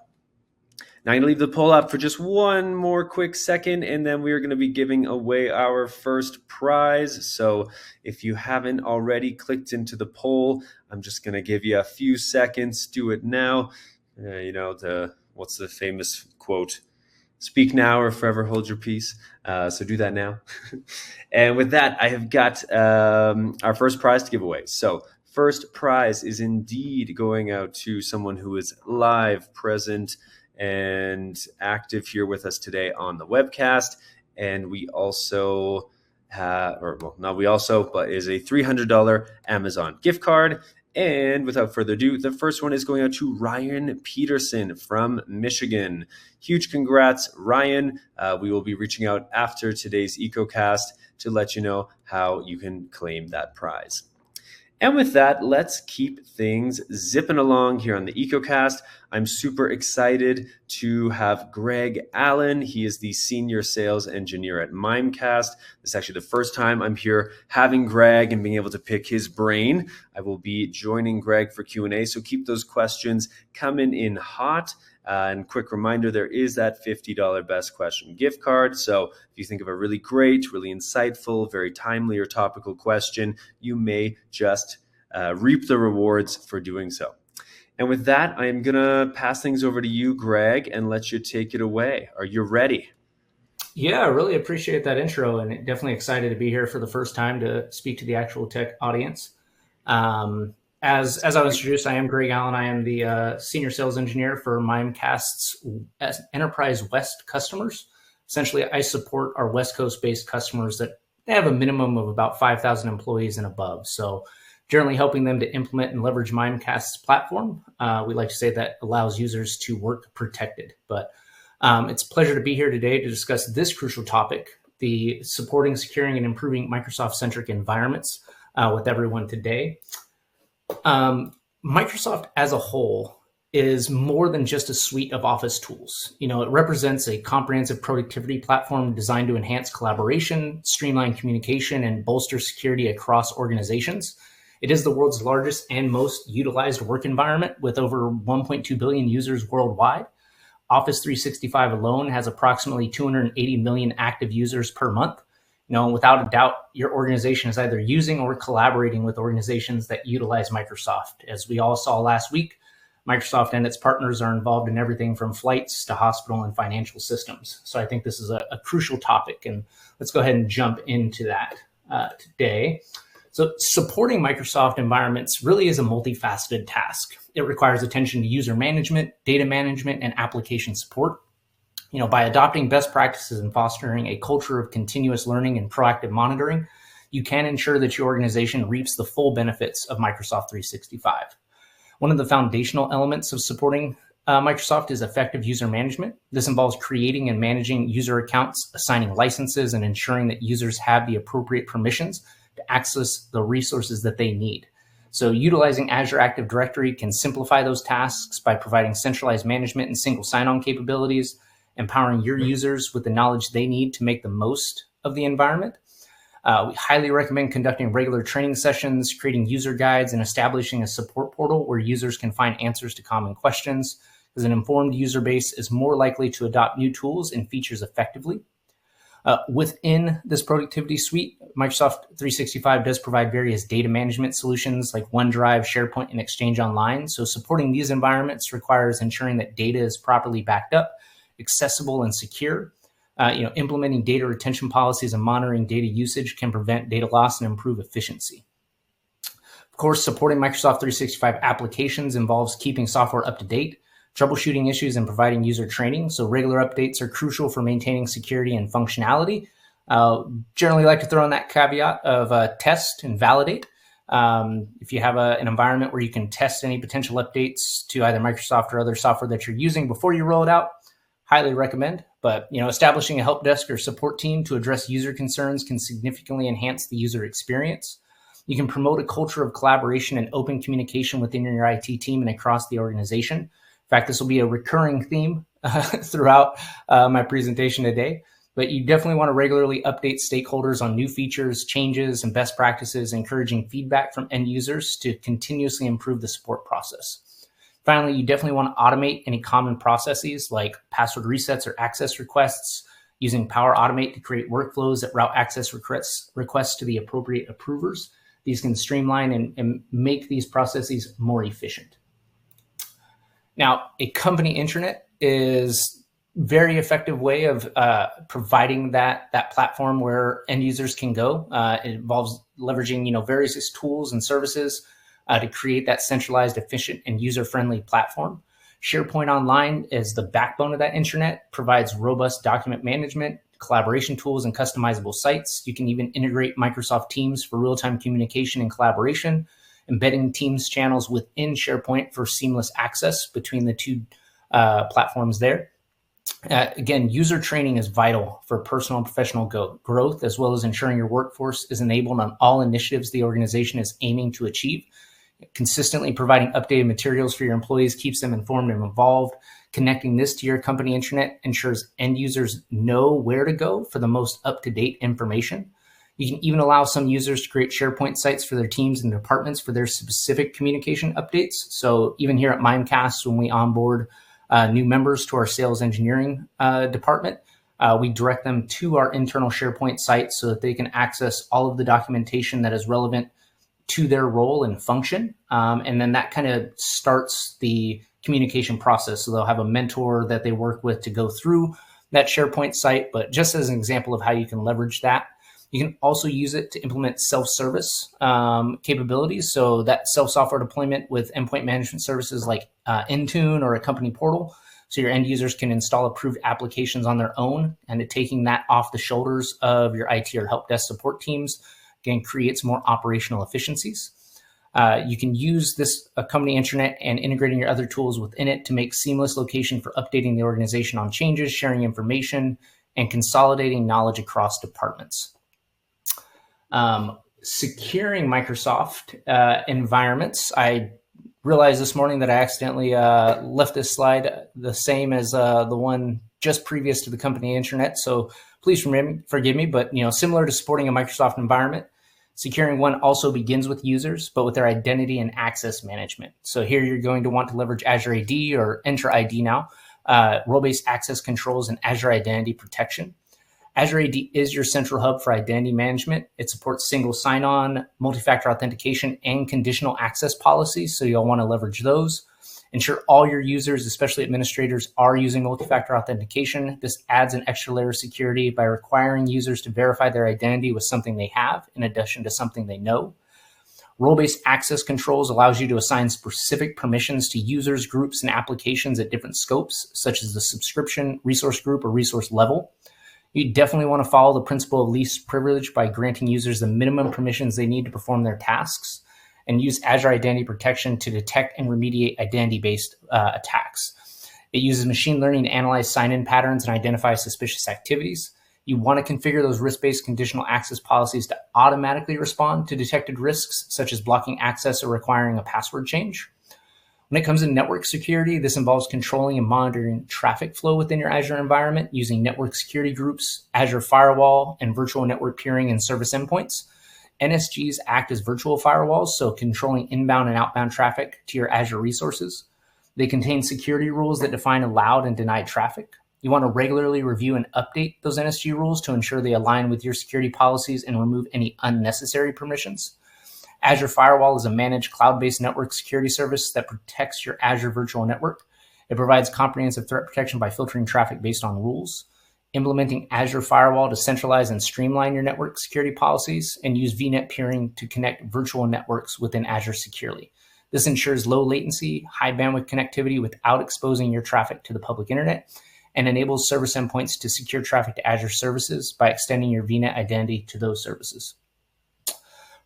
Now I'm going to leave the poll up for just one more quick second, and then we are going to be giving away our first prize. So if you haven't already clicked into the poll, I'm just going to give you a few seconds. Do it now. What's the famous quote? Speak now or forever hold your peace. So do that now. And with that, I have got our first prize to give away. So first prize is indeed going out to someone who is live, present, and active here with us today on the webcast. And we also have, but is a $300 Amazon gift card. And without further ado, the first one is going out to Ryan Peterson from Michigan. Huge congrats, Ryan. We will be reaching out after today's EcoCast to let you know how you can claim that prize. And with that, let's keep things zipping along here on the EcoCast. I'm super excited to have Greg Allen. He is the Senior Sales Engineer at Mimecast. This is actually the first time I'm here having Greg and being able to pick his brain. I will be joining Greg for Q&A, so keep those questions coming in hot. And quick reminder, there is that $50 Best Question gift card. So if you think of a really great, really insightful, very timely or topical question, you may just reap the rewards for doing so. And with that, I am going to pass things over to you, Greg, and let you take it away. Are you ready? Yeah, I really appreciate that intro, and definitely excited to be here for the first time to speak to the actual tech audience. As I was introduced, I am Greg Allen. I am the Senior Sales Engineer for Mimecast's Enterprise West customers. Essentially, I support our West Coast-based customers that they have a minimum of about 5,000 employees and above. So generally helping them to implement and leverage Mimecast's platform. We like to say that allows users to work protected. But it's a pleasure to be here today to discuss this crucial topic, the supporting, securing, and improving Microsoft-centric environments with everyone today. Microsoft as a whole is more than just a suite of Office tools. It represents a comprehensive productivity platform designed to enhance collaboration, streamline communication, and bolster security across organizations. It is the world's largest and most utilized work environment with over 1.2 billion users worldwide. Office 365 alone has approximately 280 million active users per month. Without a doubt, your organization is either using or collaborating with organizations that utilize Microsoft. As we all saw last week, Microsoft and its partners are involved in everything from flights to hospital and financial systems. So I think this is a crucial topic, and let's go ahead and jump into that today. So supporting Microsoft environments really is a multifaceted task. It requires attention to user management, data management, and application support. By adopting best practices and fostering a culture of continuous learning and proactive monitoring, you can ensure that your organization reaps the full benefits of Microsoft 365. One of the foundational elements of supporting Microsoft is effective user management. This involves creating and managing user accounts, assigning licenses, and ensuring that users have the appropriate permissions to access the resources that they need. So utilizing Azure Active Directory can simplify those tasks by providing centralized management and single sign-on capabilities, empowering your users with the knowledge they need to make the most of the environment. We highly recommend conducting regular training sessions, creating user guides, and establishing a support portal where users can find answers to common questions, because an informed user base is more likely to adopt new tools and features effectively. Within this productivity suite, Microsoft 365 does provide various data management solutions like OneDrive, SharePoint, and Exchange Online. So supporting these environments requires ensuring that data is properly backed up, accessible, and secure. Implementing data retention policies and monitoring data usage can prevent data loss and improve efficiency. Of course, supporting Microsoft 365 applications involves keeping software up to date, troubleshooting issues, and providing user training. So regular updates are crucial for maintaining security and functionality. Generally like to throw in that caveat of test and validate. If you have an environment where you can test any potential updates to either Microsoft or other software that you're using before you roll it out, highly recommend. But establishing a help desk or support team to address user concerns can significantly enhance the user experience. You can promote a culture of collaboration and open communication within your IT team and across the organization. In fact, this will be a recurring theme throughout my presentation today. But you definitely want to regularly update stakeholders on new features, changes, and best practices, encouraging feedback from end users to continuously improve the support process. In Finally, you definitely want to automate any common processes like password resets or access requests, using Power Automate to create workflows that route access requests to the appropriate approvers. These can streamline and make these processes more efficient. Now, a company intranet is a very effective way of providing that platform where end users can go. It involves leveraging various tools and services to create that centralized, efficient, and user-friendly platform. SharePoint Online is the backbone of that intranet, provides robust document management, collaboration tools, and customizable sites. You can even integrate Microsoft Teams for real-time communication and collaboration, embedding Teams channels within SharePoint for seamless access between the two platforms there. Again, user training is vital for personal and professional growth, as well as ensuring your workforce is enabled on all initiatives the organization is aiming to achieve. Consistently providing updated materials for your employees keeps them informed and involved. Connecting this to your company intranet ensures end users know where to go for the most up-to-date information. You can even allow some users to create SharePoint sites for their teams and departments for their specific communication updates. So even here at Mimecast, when we onboard new members to our sales engineering department, we direct them to our internal SharePoint site so that they can access all of the documentation that is relevant to their role and function. And then that kind of starts the communication process. So they'll have a mentor that they work with to go through that SharePoint site. But just as an example of how you can leverage that, you can also use it to implement self-service capabilities. So that self-software deployment with endpoint management services like Intune or a company portal. So your end users can install approved applications on their own, and taking that off the shoulders of your IT or help desk support teams, again, creates more operational efficiencies. You can use this company intranet and integrating your other tools within it to make seamless location for updating the organization on changes, sharing information, and consolidating knowledge across departments. Securing Microsoft environments. I realized this morning that I accidentally left this slide the same as the one just previous to the company intranet. So please forgive me, but similar to supporting a Microsoft environment, securing one also begins with users, but with their identity and access management. So here you're going to want to leverage Azure AD or Entra ID now, role-based access controls, and Azure Identity Protection. Azure AD is your central hub for identity management. It supports single sign-on, multi-factor authentication, and conditional access policies, so you'll want to leverage those. Ensure all your users, especially administrators, are using multi-factor authentication. This adds an extra layer of security by requiring users to verify their identity with something they have in addition to something they know. Role-based access controls allows you to assign specific permissions to users, groups, and applications at different scopes, such as the subscription, resource group, or resource level. You definitely want to follow the principle of least privilege by granting users the minimum permissions they need to perform their tasks, and use Azure Identity Protection to detect and remediate identity-based attacks. It uses machine learning to analyze sign-in patterns and identify suspicious activities. You want to configure those risk-based conditional access policies to automatically respond to detected risks, such as blocking access or requiring a password change. When it comes to network security, this involves controlling and monitoring traffic flow within your Azure environment using network security groups, Azure Firewall, and virtual network peering and service endpoints. NSGs act as virtual firewalls, so controlling inbound and outbound traffic to your Azure resources. They contain security rules that define allowed and denied traffic. You want to regularly review and update those NSG rules to ensure they align with your security policies and remove any unnecessary permissions. Azure Firewall is a managed cloud-based network security service that protects your Azure virtual network. It provides comprehensive threat protection by filtering traffic based on rules. Implementing Azure Firewall to centralize and streamline your network security policies, and use VNet peering to connect virtual networks within Azure securely. This ensures low latency, high bandwidth connectivity without exposing your traffic to the public internet, and enables service endpoints to secure traffic to Azure services by extending your VNet identity to those services.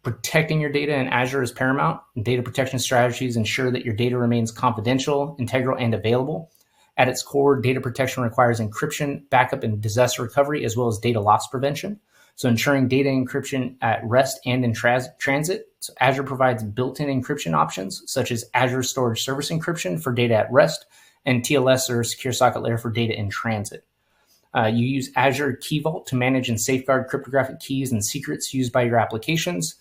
Protecting your data in Azure is paramount, and data protection strategies ensure that your data remains confidential, integral, and available. At its core, data protection requires encryption, backup, and disaster recovery, as well as data loss prevention. So ensuring data encryption at rest and in transit. So Azure provides built-in encryption options, such as Azure Storage Service Encryption for data at rest, and TLS or Secure Socket Layer for data in transit. You use Azure Key Vault to manage and safeguard cryptographic keys and secrets used by your applications.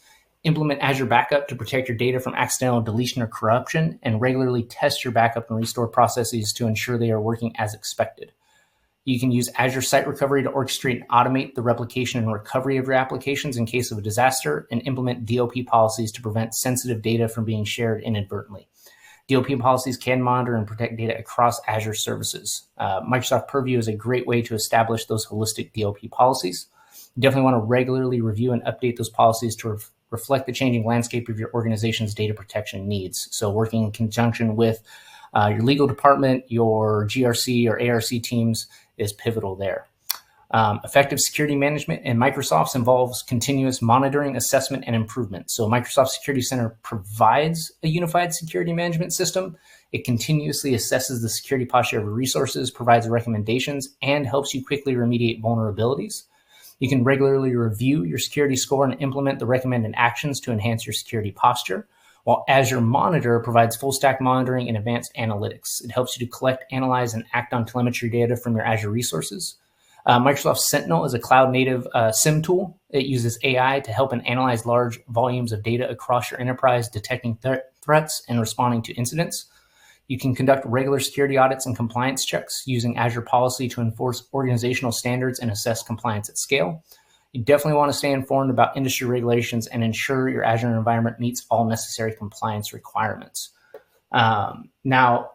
Implement Azure Backup to protect your data from accidental deletion or corruption, and regularly test your backup and restore processes to ensure they are working as expected. You can use Azure Site Recovery to orchestrate and automate the replication and recovery of your applications in case of a disaster, and implement DLP policies to prevent sensitive data from being shared inadvertently. DLP policies can monitor and protect data across Azure services. Microsoft Purview is a great way to establish those holistic DLP policies. You definitely want to regularly review and update those policies to reflect the changing landscape of your organization's data protection needs. So working in conjunction with your legal department, your GRC or ARC teams is pivotal there. Effective security management in Microsoft's involves continuous monitoring, assessment, and improvement. So Microsoft Security Center provides a unified security management system. It continuously assesses the security posture of your resources, provides recommendations, and helps you quickly remediate vulnerabilities. You can regularly review your security score and implement the recommended actions to enhance your security posture, while Azure Monitor provides full stack monitoring and advanced analytics. It helps you to collect, analyze, and act on telemetry data from your Azure resources. Microsoft Sentinel is a cloud-native SIM tool. It uses AI to help and analyze large volumes of data across your enterprise, detecting threats and responding to incidents. You can conduct regular security audits and compliance checks using Azure Policy to enforce organizational standards and assess compliance at scale. You definitely want to stay informed about industry regulations and ensure your Azure environment meets all necessary compliance requirements. Now,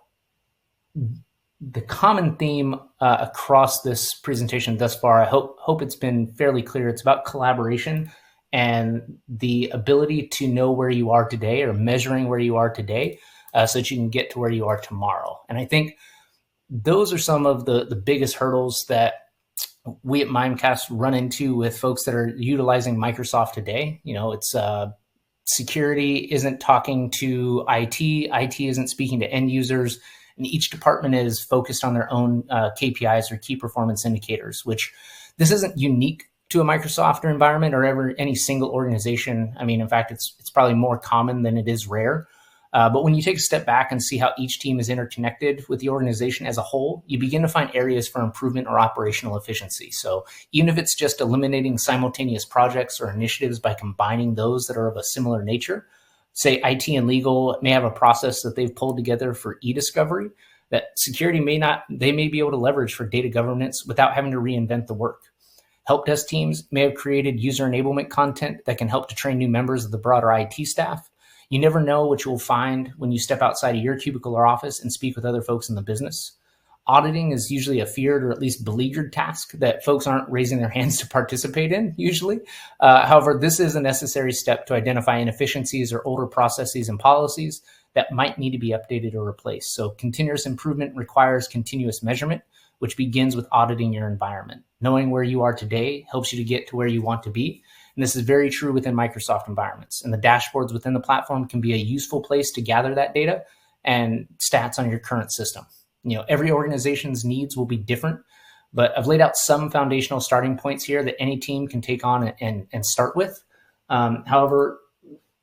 the common theme across this presentation thus far, I hope it's been fairly clear. It's about collaboration and the ability to know where you are today, or measuring where you are today, so that you can get to where you are tomorrow. And I think those are some of the biggest hurdles that we at Mimecast run into with folks that are utilizing Microsoft today. You know, it's security isn't talking to IT, IT isn't speaking to end users, and each department is focused on their own KPIs or key performance indicators, which this isn't unique to a Microsoft environment or ever any single organization. I mean, in fact, it's probably more common than it is rare. But when you take a step back and see how each team is interconnected with the organization as a whole, you begin to find areas for improvement or operational efficiency. So even if it's just eliminating simultaneous projects or initiatives by combining those that are of a similar nature, say IT and legal may have a process that they've pulled together for e-discovery that security they may be able to leverage for data governance without having to reinvent the work. Help desk teams may have created user enablement content that can help to train new members of the broader IT staff. You never know what you will find when you step outside of your cubicle or office and speak with other folks in the business. Auditing is usually a feared or at least beleaguered task that folks aren't raising their hands to participate in usually. However, this is a necessary step to identify inefficiencies or older processes and policies that might need to be updated or replaced. So continuous improvement requires continuous measurement, which begins with auditing your environment. Knowing where you are today helps you to get to where you want to be. And this is very true within Microsoft environments. And the dashboards within the platform can be a useful place to gather that data and stats on your current system. You know, every organization's needs will be different, but I've laid out some foundational starting points here that any team can take on and start with. However,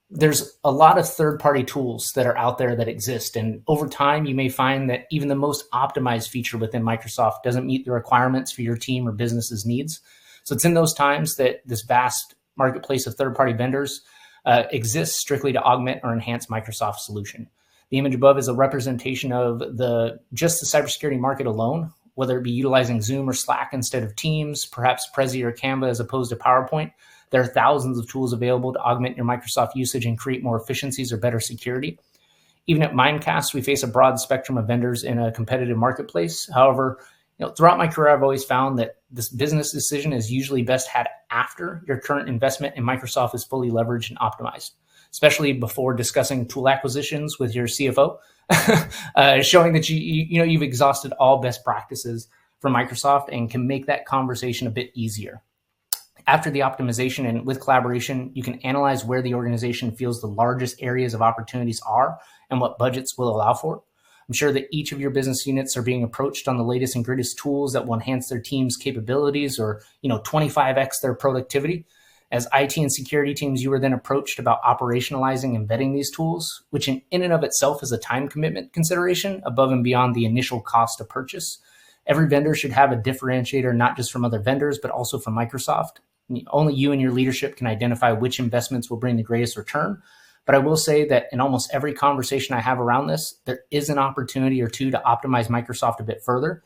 there's a lot of third-party tools that are out there that exist. And over time, you may find that even the most optimized feature within Microsoft doesn't meet the requirements for your team or business's needs. So it's in those times that this vast marketplace of third-party vendors exists strictly to augment or enhance Microsoft's solution. The image above is a representation of just the cybersecurity market alone, whether it be utilizing Zoom or Slack instead of Teams, perhaps Prezi or Canva as opposed to PowerPoint. There are thousands of tools available to augment your Microsoft usage and create more efficiencies or better security. Even at Mimecast, we face a broad spectrum of vendors in a competitive marketplace. However, throughout my career, I've always found that this business decision is usually best had after your current investment in Microsoft is fully leveraged and optimized, especially before discussing tool acquisitions with your CFO, showing that you've exhausted all best practices from Microsoft and can make that conversation a bit easier. After the optimization and with collaboration, you can analyze where the organization feels the largest areas of opportunities are and what budgets will allow for. I'm sure that each of your business units are being approached on the latest and greatest tools that will enhance their team's capabilities or 25x their productivity. As IT and security teams, you are then approached about operationalizing and vetting these tools, which in and of itself is a time commitment consideration above and beyond the initial cost of purchase. Every vendor should have a differentiator, not just from other vendors, but also from Microsoft. Only you and your leadership can identify which investments will bring the greatest return. But I will say that in almost every conversation I have around this, there is an opportunity or two to optimize Microsoft a bit further.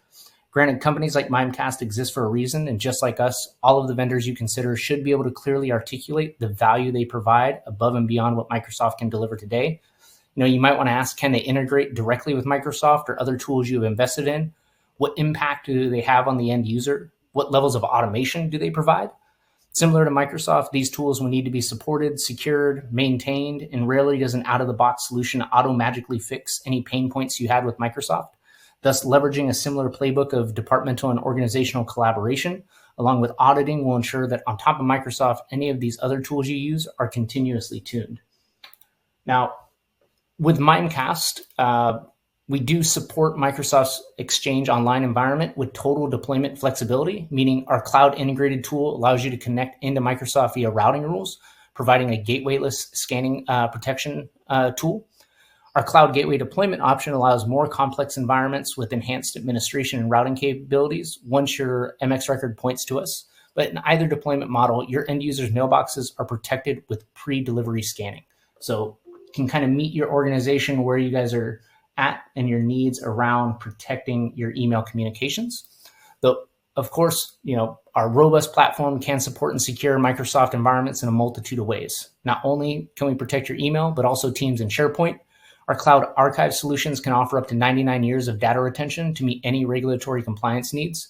Granted, companies like Mimecast exist for a reason, and just like us, all of the vendors you consider should be able to clearly articulate the value they provide above and beyond what Microsoft can deliver today. You might want to ask, can they integrate directly with Microsoft or other tools you have invested in? What impact do they have on the end user? What levels of automation do they provide? Similar to Microsoft, these tools will need to be supported, secured, maintained, and rarely does an out-of-the-box solution auto-magically fix any pain points you had with Microsoft. Thus, leveraging a similar playbook of departmental and organizational collaboration, along with auditing, will ensure that on top of Microsoft, any of these other tools you use are continuously tuned. Now, with Mimecast, we do support Microsoft's Exchange Online environment with total deployment flexibility, meaning our cloud integrated tool allows you to connect into Microsoft via routing rules, providing a gatewayless scanning protection tool. Our cloud gateway deployment option allows more complex environments with enhanced administration and routing capabilities once your MX record points to us. But in either deployment model, your end users' mailboxes are protected with pre-delivery scanning. So you can kind of meet your organization where you guys are at and your needs around protecting your email communications. Though, of course, our robust platform can support and secure Microsoft environments in a multitude of ways. Not only can we protect your email, but also Teams and SharePoint. Our cloud archive solutions can offer up to 99 years of data retention to meet any regulatory compliance needs.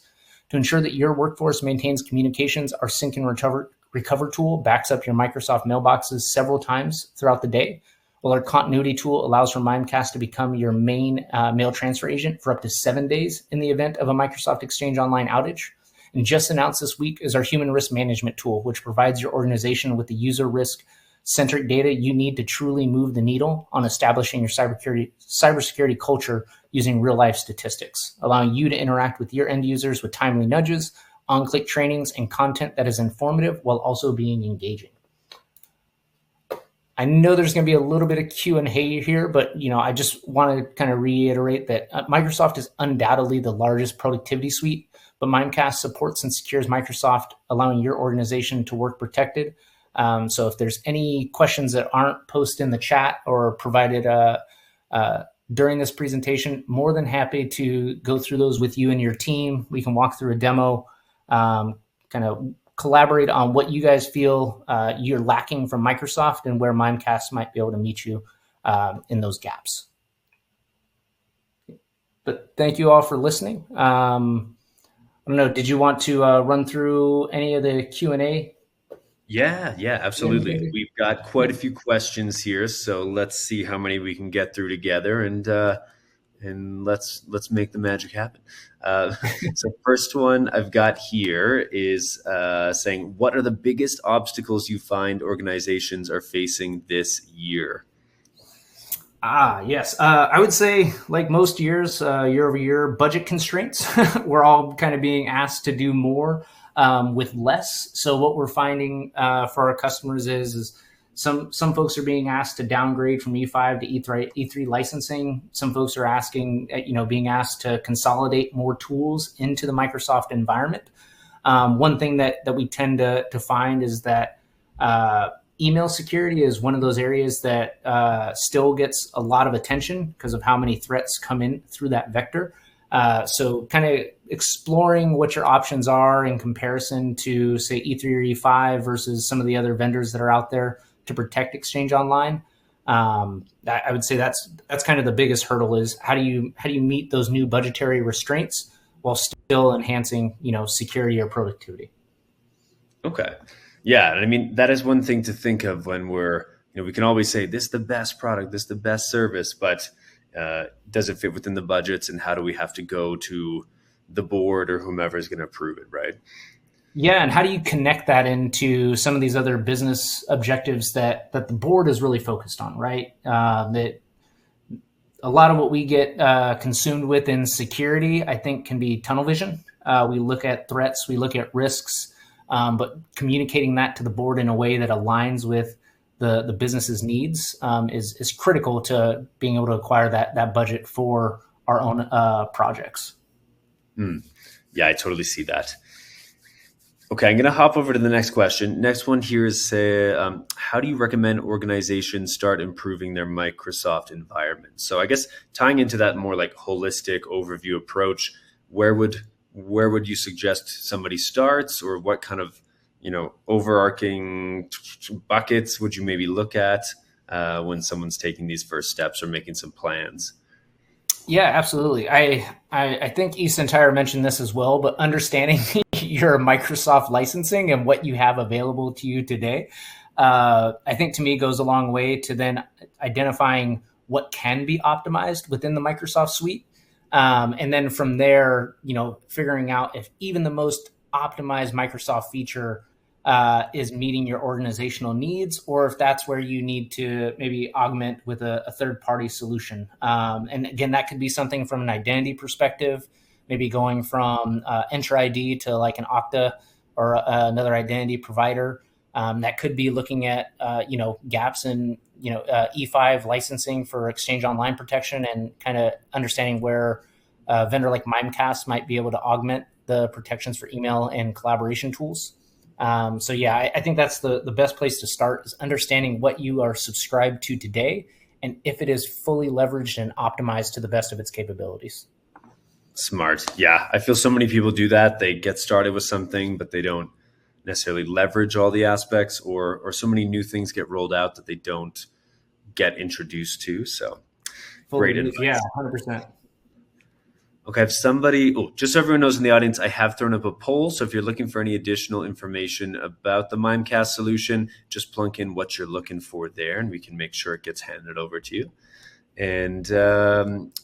To ensure that your workforce maintains communications, our sync and recover tool backs up your Microsoft mailboxes several times throughout the day, while our continuity tool allows for Mimecast to become your main mail transfer agent for up to 7 days in the event of a Microsoft Exchange Online outage. And just announced this week is our human risk management tool, which provides your organization with the user risk-centric data you need to truly move the needle on establishing your cybersecurity culture using real-life statistics, allowing you to interact with your end users with timely nudges, on-click trainings, and content that is informative while also being engaging. I know there's going to be a little bit of Q&A here, but I just want to kind of reiterate that Microsoft is undoubtedly the largest productivity suite, but Mimecast supports and secures Microsoft, allowing your organization to work protected. So if there's any questions that aren't posted in the chat or provided during this presentation, more than happy to go through those with you and your team. We can walk through a demo, kind of collaborate on what you guys feel you're lacking from Microsoft and where Mimecast might be able to meet you in those gaps. But thank you all for listening. I don't know, did you want to run through any of the Q&A? Yeah, absolutely. We've got quite a few questions here, so let's see how many we can get through together, and let's make the magic happen. So first one I've got here is saying, what are the biggest obstacles you find organizations are facing this year? Yes. I would say, like most years, year over year, budget constraints. We're all kind of being asked to do more with less. So what we're finding for our customers is some folks are being asked to downgrade from E5 to E3 licensing. Some folks are being asked to consolidate more tools into the Microsoft environment. One thing that we tend to find is that email security is one of those areas that still gets a lot of attention because of how many threats come in through that vector. So kind of exploring what your options are in comparison to, say, E3 or E5 versus some of the other vendors that are out there to protect Exchange Online. I would say that's kind of the biggest hurdle is how do you meet those new budgetary restraints while still enhancing, security or productivity. Okay. Yeah. I mean, that is one thing to think of when we can always say this is the best product, this is the best service, but does it fit within the budgets, and how do we have to go to the board or whomever is going to approve it, right? Yeah, and how do you connect that into some of these other business objectives that the board is really focused on, right? That a lot of what we get consumed with in security, I think, can be tunnel vision. We look at threats, we look at risks, but communicating that to the board in a way that aligns with the business's needs is critical to being able to acquire that budget for our own projects. Yeah, I totally see that. Okay, I'm going to hop over to the next question. Next one here is, how do you recommend organizations start improving their Microsoft environment? So I guess tying into that more like holistic overview approach, where would you suggest somebody starts, or what kind of overarching buckets would you maybe look at when someone's taking these first steps or making some plans? Yeah, absolutely. I think eSentire mentioned this as well, but understanding your Microsoft licensing and what you have available to you today, I think to me goes a long way to then identifying what can be optimized within the Microsoft suite. And then from there, figuring out if even the most optimized Microsoft feature is meeting your organizational needs, or if that's where you need to maybe augment with a third-party solution. And again, that could be something from an identity perspective, maybe going from Entra ID to like an Okta or another identity provider. That could be looking at gaps in E5 licensing for Exchange Online protection, and kind of understanding where a vendor like Mimecast might be able to augment the protections for email and collaboration tools. I think that's the best place to start, is understanding what you are subscribed to today and if it is fully leveraged and optimized to the best of its capabilities. Smart. Yeah, I feel so many people do that. They get started with something, but they don't necessarily leverage all the aspects, or so many new things get rolled out that they don't get introduced to. So great advice. Yeah, 100%. Okay, if somebody, just so everyone knows in the audience, I have thrown up a poll. So if you're looking for any additional information about the Mimecast solution, just plunk in what you're looking for there, and we can make sure it gets handed over to you. And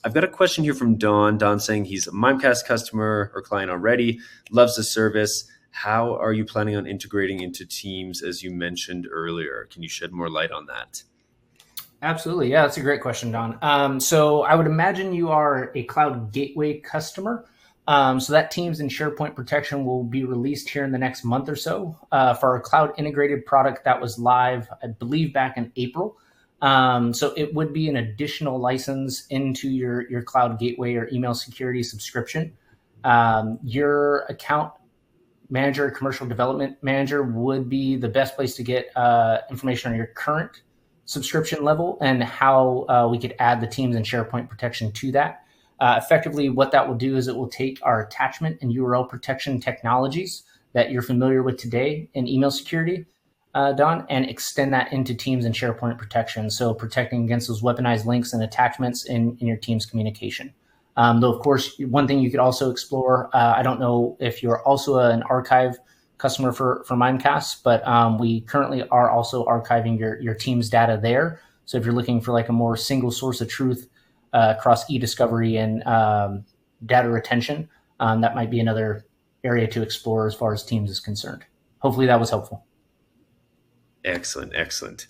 I've got a question here from Don. Don saying he's a Mimecast customer or client already, loves the service. How are you planning on integrating into Teams, as you mentioned earlier? Can you shed more light on that? Absolutely. Yeah, that's a great question, Don. So I would imagine you are a Cloud Gateway customer. So that Teams and SharePoint protection will be released here in the next month or so for our cloud integrated product that was live, I believe, back in April. So it would be an additional license into your Cloud Gateway or email security subscription. Your account manager, commercial development manager would be the best place to get information on your current subscription level and how we could add the Teams and SharePoint protection to that. Effectively, what that will do is it will take our attachment and URL protection technologies that you're familiar with today in email security, Don, and extend that into Teams and SharePoint protection. So protecting against those weaponized links and attachments in your Teams communication. Though, of course, one thing you could also explore, I don't know if you're also an archive customer for Mimecast, but we currently are also archiving your Teams data there. So if you're looking for like a more single source of truth across e-discovery and data retention, that might be another area to explore as far as Teams is concerned. Hopefully that was helpful. Excellent.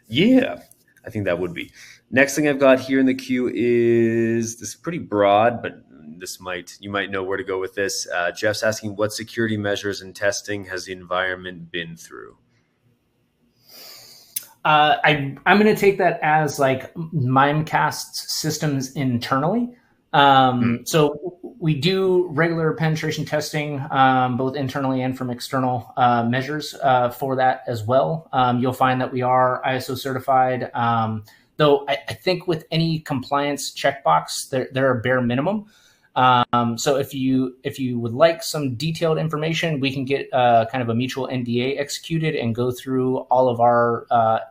Yeah, I think that would be. Next thing I've got here in the queue is this, pretty broad, but you might know where to go with this. Jeff's asking, what security measures and testing has the environment been through? I'm going to take that as like Mimecast's systems internally. So we do regular penetration testing, both internally and from external measures for that as well. You'll find that we are ISO certified, though I think with any compliance checkbox, they're a bare minimum. So if you would like some detailed information, we can get kind of a mutual NDA executed and go through all of our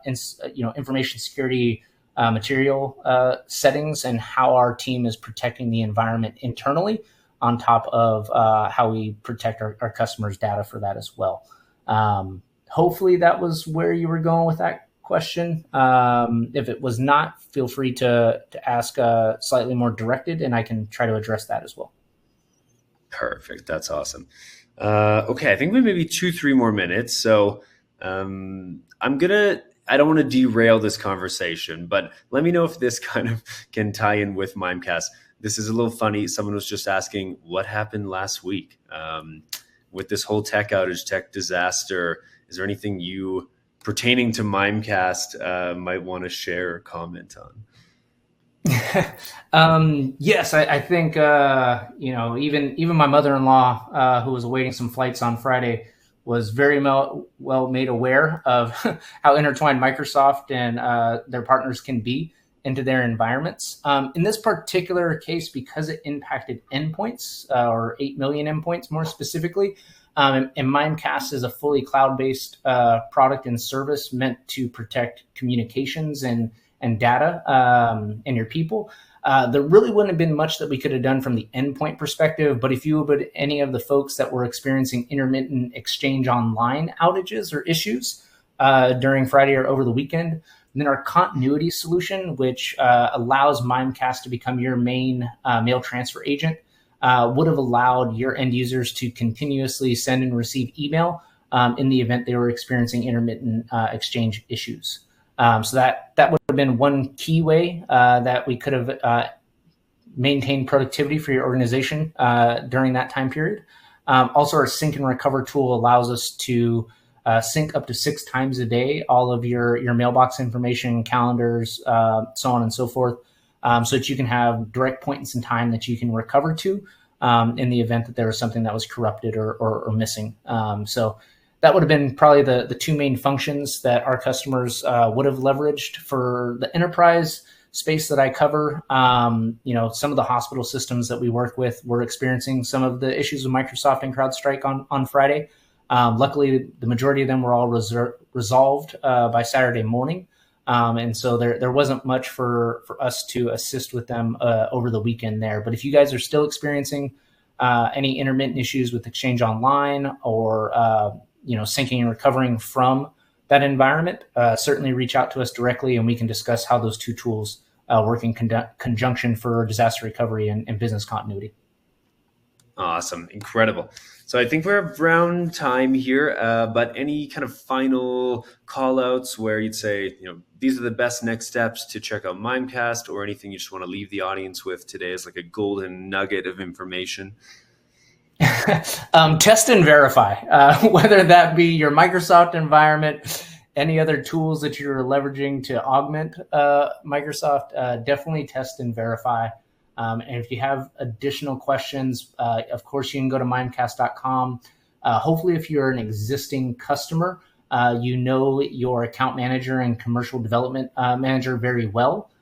information security material settings and how our team is protecting the environment internally, on top of how we protect our customers' data for that as well. Hopefully that was where you were going with that question. If it was not, feel free to ask slightly more directed, and I can try to address that as well. Perfect. That's awesome. Okay, I think we maybe 2-3 more minutes. So I don't want to derail this conversation, but let me know if this kind of can tie in with Mimecast. This is a little funny. Someone was just asking what happened last week with this whole tech outage, tech disaster. Is there anything you pertaining to Mimecast might want to share or comment on? Yes, I think even my mother-in-law, who was awaiting some flights on Friday, was very well made aware of how intertwined Microsoft and their partners can be into their environments. In this particular case, because it impacted endpoints, or 8 million endpoints more specifically, and Mimecast is a fully cloud-based product and service meant to protect communications and data and your people. There really wouldn't have been much that we could have done from the endpoint perspective, but if you would any of the folks that were experiencing intermittent Exchange Online outages or issues during Friday or over the weekend, then our continuity solution, which allows Mimecast to become your main mail transfer agent, would have allowed your end users to continuously send and receive email in the event they were experiencing intermittent Exchange issues. So that would have been one key way that we could have maintained productivity for your organization during that time period. Also, our sync and recover tool allows us to sync up to 6 times a day all of your mailbox information, calendars, so on and so forth, so that you can have direct points in time that you can recover to in the event that there was something that was corrupted or missing. So that would have been probably the 2 main functions that our customers would have leveraged. For the enterprise space that I cover, some of the hospital systems that we work with were experiencing some of the issues with Microsoft and CrowdStrike on Friday. Luckily, the majority of them were all resolved by Saturday morning. And so there wasn't much for us to assist with them over the weekend there. But if you guys are still experiencing any intermittent issues with Exchange Online or syncing and recovering from that environment, certainly reach out to us directly, and we can discuss how those 2 tools work in conjunction for disaster recovery and business continuity. Awesome. Incredible. So I think we're around time here, but any kind of final call outs where you'd say, these are the best next steps to check out Mimecast, or anything you just want to leave the audience with today as like a golden nugget of information? Test and verify, whether that be your Microsoft environment, any other tools that you're leveraging to augment Microsoft, definitely test and verify. And if you have additional questions, of course, you can go to mimecast.com. Hopefully, if you're an existing customer, your account manager and commercial development manager very well.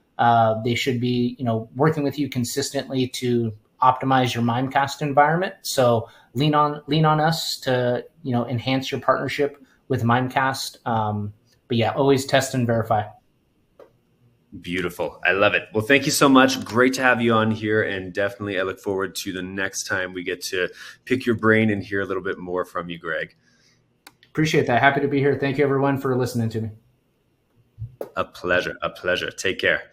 They should be, working with you consistently to optimize your Mimecast environment. So lean on us to, enhance your partnership with Mimecast. But yeah, always test and verify. Beautiful. I love it. Well, thank you so much. Great to have you on here. And definitely I look forward to the next time we get to pick your brain and hear a little bit more from you, Greg. Appreciate that. Happy to be here. Thank you, everyone, for listening to me. A pleasure. A pleasure. Take care.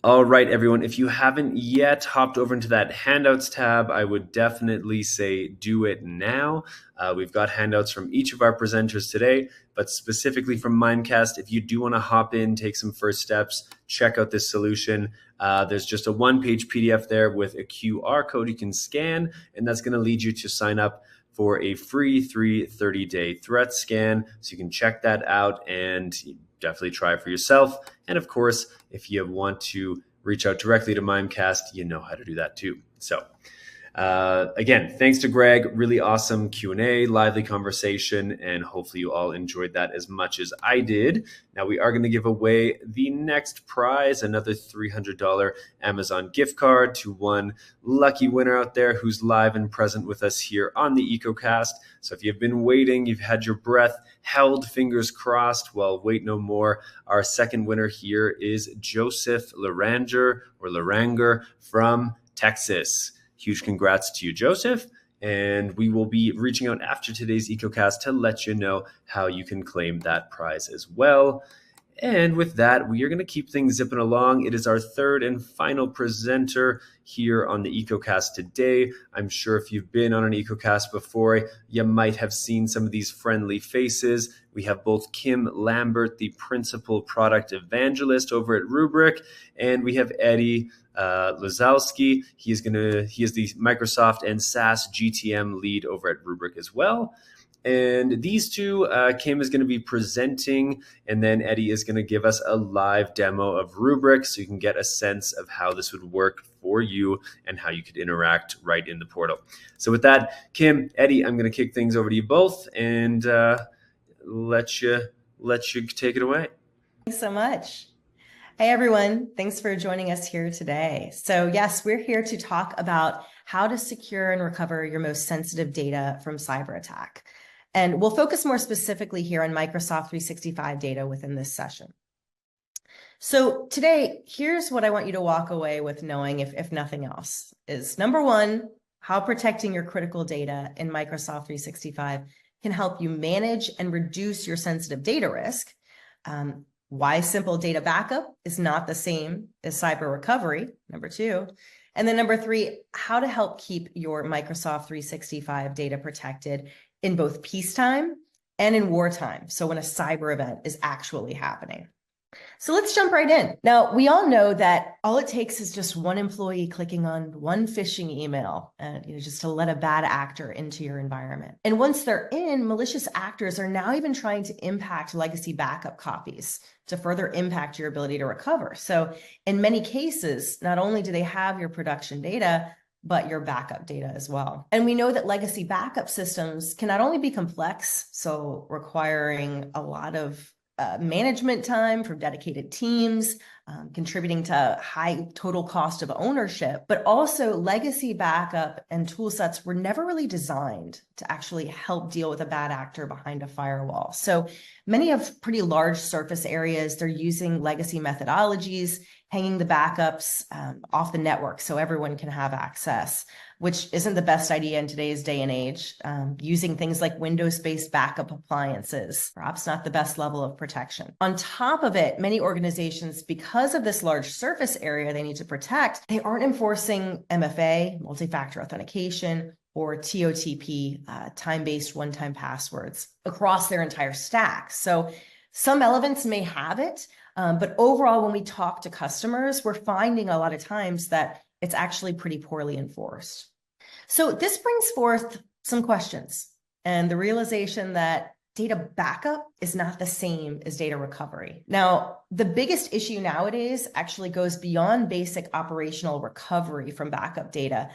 All right, everyone. If you haven't yet hopped over into that handouts tab, I would definitely say do it now. We've got handouts from each of our presenters today, but specifically from Mimecast, if you do want to hop in, take some first steps, check out this solution. There's just a 1-page PDF there with a QR code you can scan, and that's going to lead you to sign up for a free 30-day threat scan. So you can check that out and definitely try it for yourself. And of course, if you want to reach out directly to Mimecast, you know how to do that too. So again, thanks to Greg. Really awesome Q&A, lively conversation, and hopefully you all enjoyed that as much as I did. Now we are going to give away the next prize, another $300 Amazon gift card to one lucky winner out there who's live and present with us here on the EcoCast. So if you've been waiting, you've had your breath held, fingers crossed, well, wait no more. Our second winner here is Joseph Laranger from Texas. Huge congrats to you, Joseph. And we will be reaching out after today's EcoCast to let you know how you can claim that prize as well. And with that, we are going to keep things zipping along. It is our third and final presenter here on the EcoCast today. I'm sure if you've been on an EcoCast before, you might have seen some of these friendly faces. We have both Kim Lambert, the principal product evangelist over at Rubrik, and we have Eddie Lazowski. He is the Microsoft and SaaS GTM lead over at Rubrik as well. And these two, Kim is going to be presenting, and then Eddie is going to give us a live demo of Rubrik so you can get a sense of how this would work for you and how you could interact right in the portal. So with that, Kim, Eddie, I'm going to kick things over to you both and let you take it away. Thanks so much. Hey, everyone. Thanks for joining us here today. So yes, we're here to talk about how to secure and recover your most sensitive data from cyber attack. And we'll focus more specifically here on Microsoft 365 data within this session. So today, here's what I want you to walk away with knowing, if nothing else, is number one, how protecting your critical data in Microsoft 365 can help you manage and reduce your sensitive data risk. Why simple data backup is not the same as cyber recovery, number two. And then number three, how to help keep your Microsoft 365 data protected in both peacetime and in wartime. So when a cyber event is actually happening. So let's jump right in. Now, we all know that all it takes is just one employee clicking on one phishing email and just to let a bad actor into your environment. And once they're in, malicious actors are now even trying to impact legacy backup copies to further impact your ability to recover. So in many cases, not only do they have your production data, but your backup data as well. And we know that legacy backup systems can not only be complex, so requiring a lot of management time from dedicated teams, contributing to high total cost of ownership, but also legacy backup and tool sets were never really designed to actually help deal with a bad actor behind a firewall. So many have pretty large surface areas. They're using legacy methodologies, hanging the backups off the network so everyone can have access, which isn't the best idea in today's day and age. Using things like Windows-based backup appliances, perhaps not the best level of protection. On top of it, many organizations, because of this large surface area they need to protect, they aren't enforcing MFA, multi-factor authentication, or TOTP, time-based one-time passwords, across their entire stack. So some elements may have it, but overall, when we talk to customers, we're finding a lot of times that it's actually pretty poorly enforced. So this brings forth some questions and the realization that data backup is not the same as data recovery. Now, the biggest issue nowadays actually goes beyond basic operational recovery from backup data,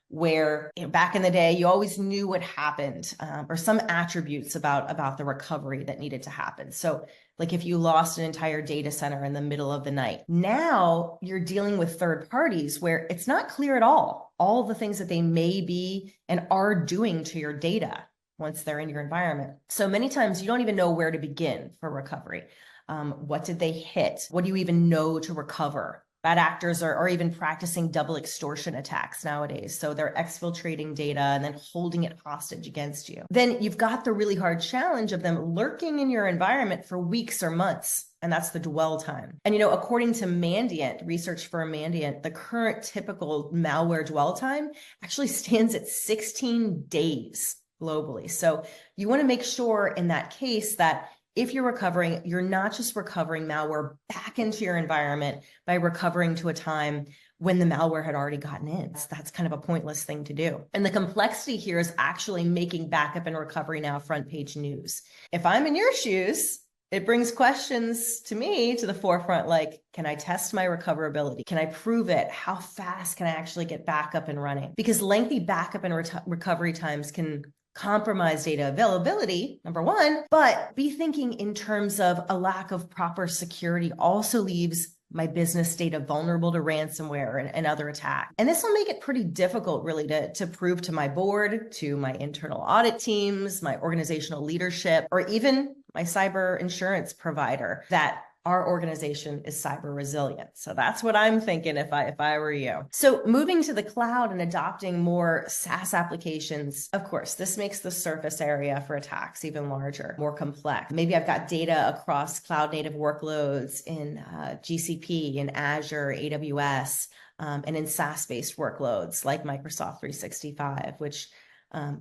where back in the day, you always knew what happened, or some attributes about the recovery that needed to happen. So like if you lost an entire data center in the middle of the night, now you're dealing with third parties where it's not clear at all the things that they may be and are doing to your data once they're in your environment. So many times you don't even know where to begin for recovery. What did they hit? What do you even know to recover? Bad actors are even practicing double extortion attacks nowadays. So they're exfiltrating data and then holding it hostage against you. Then you've got the really hard challenge of them lurking in your environment for weeks or months. And that's the dwell time. And, according to Mandiant, research firm Mandiant, the current typical malware dwell time actually stands at 16 days globally. So you want to make sure in that case that if you're recovering, you're not just recovering malware back into your environment by recovering to a time when the malware had already gotten in. That's kind of a pointless thing to do. And the complexity here is actually making backup and recovery now front page news. If I'm in your shoes, it brings questions to me to the forefront, like, can I test my recoverability? Can I prove it? How fast can I actually get back up and running? Because lengthy backup and recovery times can compromise data availability, number one, but be thinking in terms of a lack of proper security also leaves my business data vulnerable to ransomware and other attacks. And this will make it pretty difficult really to prove to my board, to my internal audit teams, my organizational leadership, or even my cyber insurance provider that our organization is cyber resilient. So that's what I'm thinking if I were you. So moving to the cloud and adopting more SaaS applications, of course, this makes the surface area for attacks even larger, more complex. Maybe I've got data across cloud native workloads in GCP, in Azure, AWS, and in SaaS-based workloads like Microsoft 365, which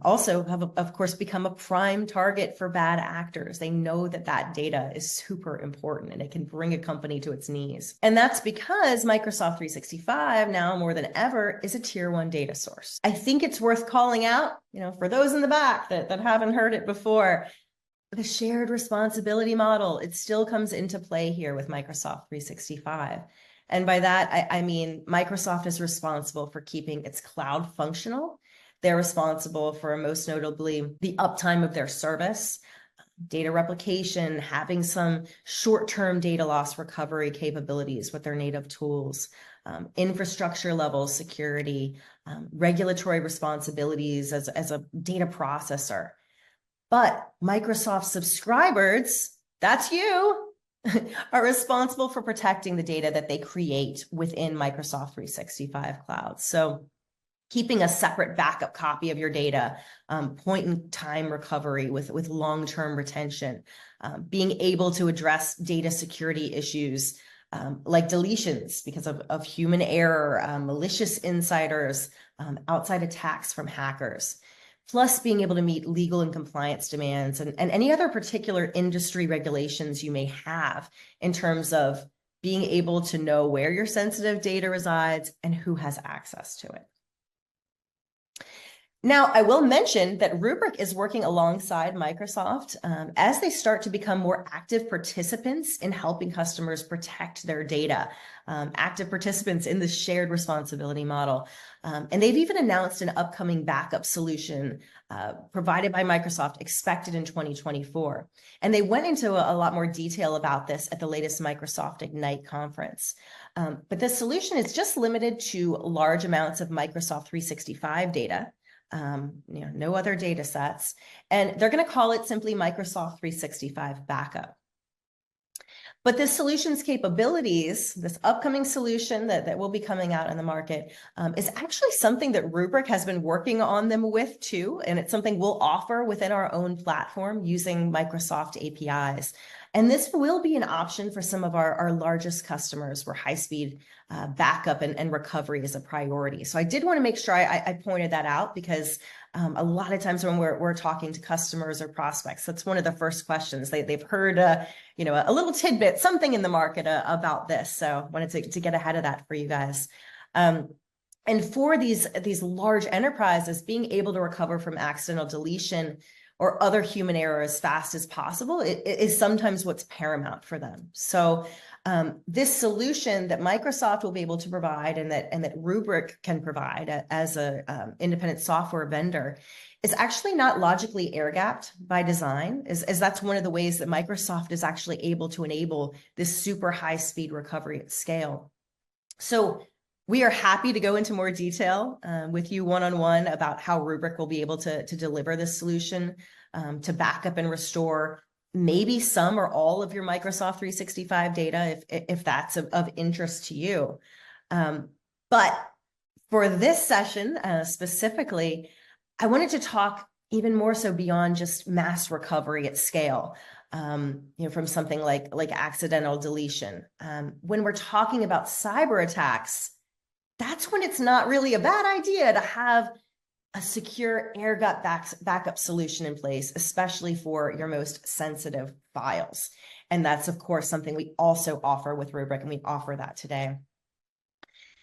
also have, of course, become a prime target for bad actors. They know that that data is super important and it can bring a company to its knees. And that's because Microsoft 365 now more than ever is a tier 1 data source. I think it's worth calling out, for those in the back that haven't heard it before, the shared responsibility model, it still comes into play here with Microsoft 365. And by that, I mean Microsoft is responsible for keeping its cloud functional. They're responsible for, most notably, the uptime of their service, data replication, having some short-term data loss recovery capabilities with their native tools, infrastructure level security, regulatory responsibilities as a data processor. But Microsoft subscribers, that's you, are responsible for protecting the data that they create within Microsoft 365 Cloud. So keeping a separate backup copy of your data, point in time recovery with long-term retention, being able to address data security issues like deletions because of human error, malicious insiders, outside attacks from hackers, plus being able to meet legal and compliance demands and any other particular industry regulations you may have in terms of being able to know where your sensitive data resides and who has access to it. Now, I will mention that Rubrik is working alongside Microsoft as they start to become more active participants in helping customers protect their data, active participants in the shared responsibility model. And they've even announced an upcoming backup solution provided by Microsoft expected in 2024. And they went into a lot more detail about this at the latest Microsoft Ignite conference. But this solution is just limited to large amounts of Microsoft 365 data. No other data sets, and they're going to call it simply Microsoft 365 Backup. But this solution's capabilities, this upcoming solution that will be coming out in the market, is actually something that Rubrik has been working on them with too, and it's something we'll offer within our own platform using Microsoft APIs. And this will be an option for some of our largest customers where high-speed backup and recovery is a priority. So I did want to make sure I pointed that out because a lot of times when we're talking to customers or prospects, that's one of the first questions. They've heard a little tidbit, something in the market about this. So I wanted to get ahead of that for you guys. And for these large enterprises, being able to recover from accidental deletion or other human error as fast as possible, it is sometimes what's paramount for them. So this solution that Microsoft will be able to provide and that Rubrik can provide as an independent software vendor is actually not logically air-gapped by design, as that's one of the ways that Microsoft is actually able to enable this super high-speed recovery at scale. So we are happy to go into more detail with you one-on-one about how Rubrik will be able to deliver this solution to back up and restore maybe some or all of your Microsoft 365 data if that's of interest to you. But for this session specifically, I wanted to talk even more so beyond just mass recovery at scale, from something like accidental deletion. When we're talking about cyber attacks, that's when it's not really a bad idea to have a secure air-gap backup solution in place, especially for your most sensitive files. And that's, of course, something we also offer with Rubrik, and we offer that today.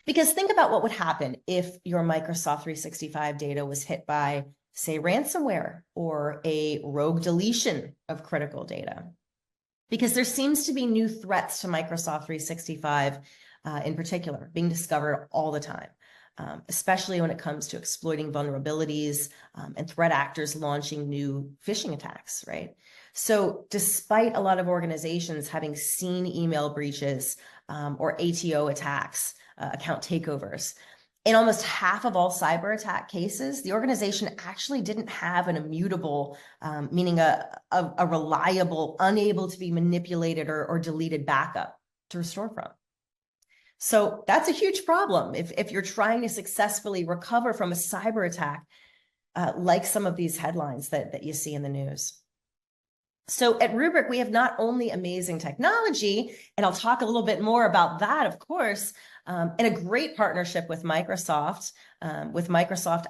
Because think about what would happen if your Microsoft 365 data was hit by, say, ransomware or a rogue deletion of critical data. Because there seems to be new threats to Microsoft 365 in particular, being discovered all the time, especially when it comes to exploiting vulnerabilities and threat actors launching new phishing attacks, right? So despite a lot of organizations having seen email breaches or ATO attacks, account takeovers, in almost half of all cyber attack cases, the organization actually didn't have an immutable, meaning a reliable, unable to be manipulated or deleted backup to restore from. So that's a huge problem if you're trying to successfully recover from a cyber attack, like some of these headlines that you see in the news. So at Rubrik, we have not only amazing technology, and I'll talk a little bit more about that, of course, and a great partnership with Microsoft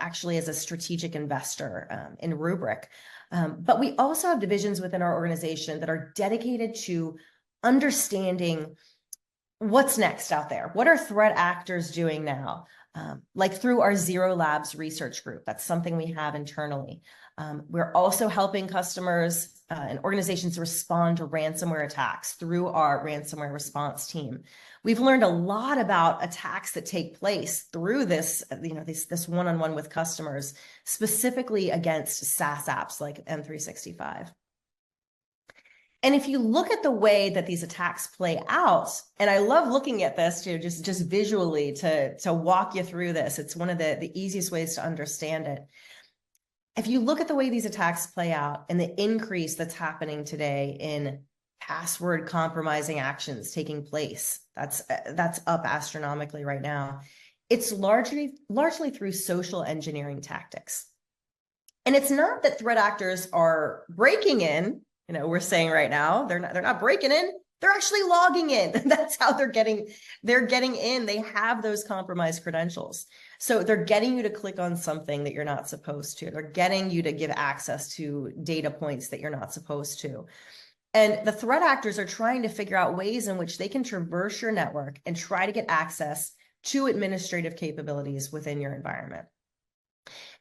actually as a strategic investor in Rubrik. But we also have divisions within our organization that are dedicated to understanding what's next out there. What are threat actors doing now? Like through our Zero Labs research group, that's something we have internally. We're also helping customers and organizations respond to ransomware attacks through our ransomware response team. We've learned a lot about attacks that take place through this, this one-on-one with customers, specifically against SaaS apps like M365. And if you look at the way that these attacks play out, and I love looking at this just visually to walk you through this, it's one of the easiest ways to understand it. If you look at the way these attacks play out and the increase that's happening today in password compromising actions taking place, that's up astronomically right now. It's largely through social engineering tactics. And it's not that threat actors are breaking in. We're saying right now, they're not breaking in, they're actually logging in. That's how they're getting in. They have those compromised credentials. So they're getting you to click on something that you're not supposed to. They're getting you to give access to data points that you're not supposed to. And the threat actors are trying to figure out ways in which they can traverse your network and try to get access to administrative capabilities within your environment.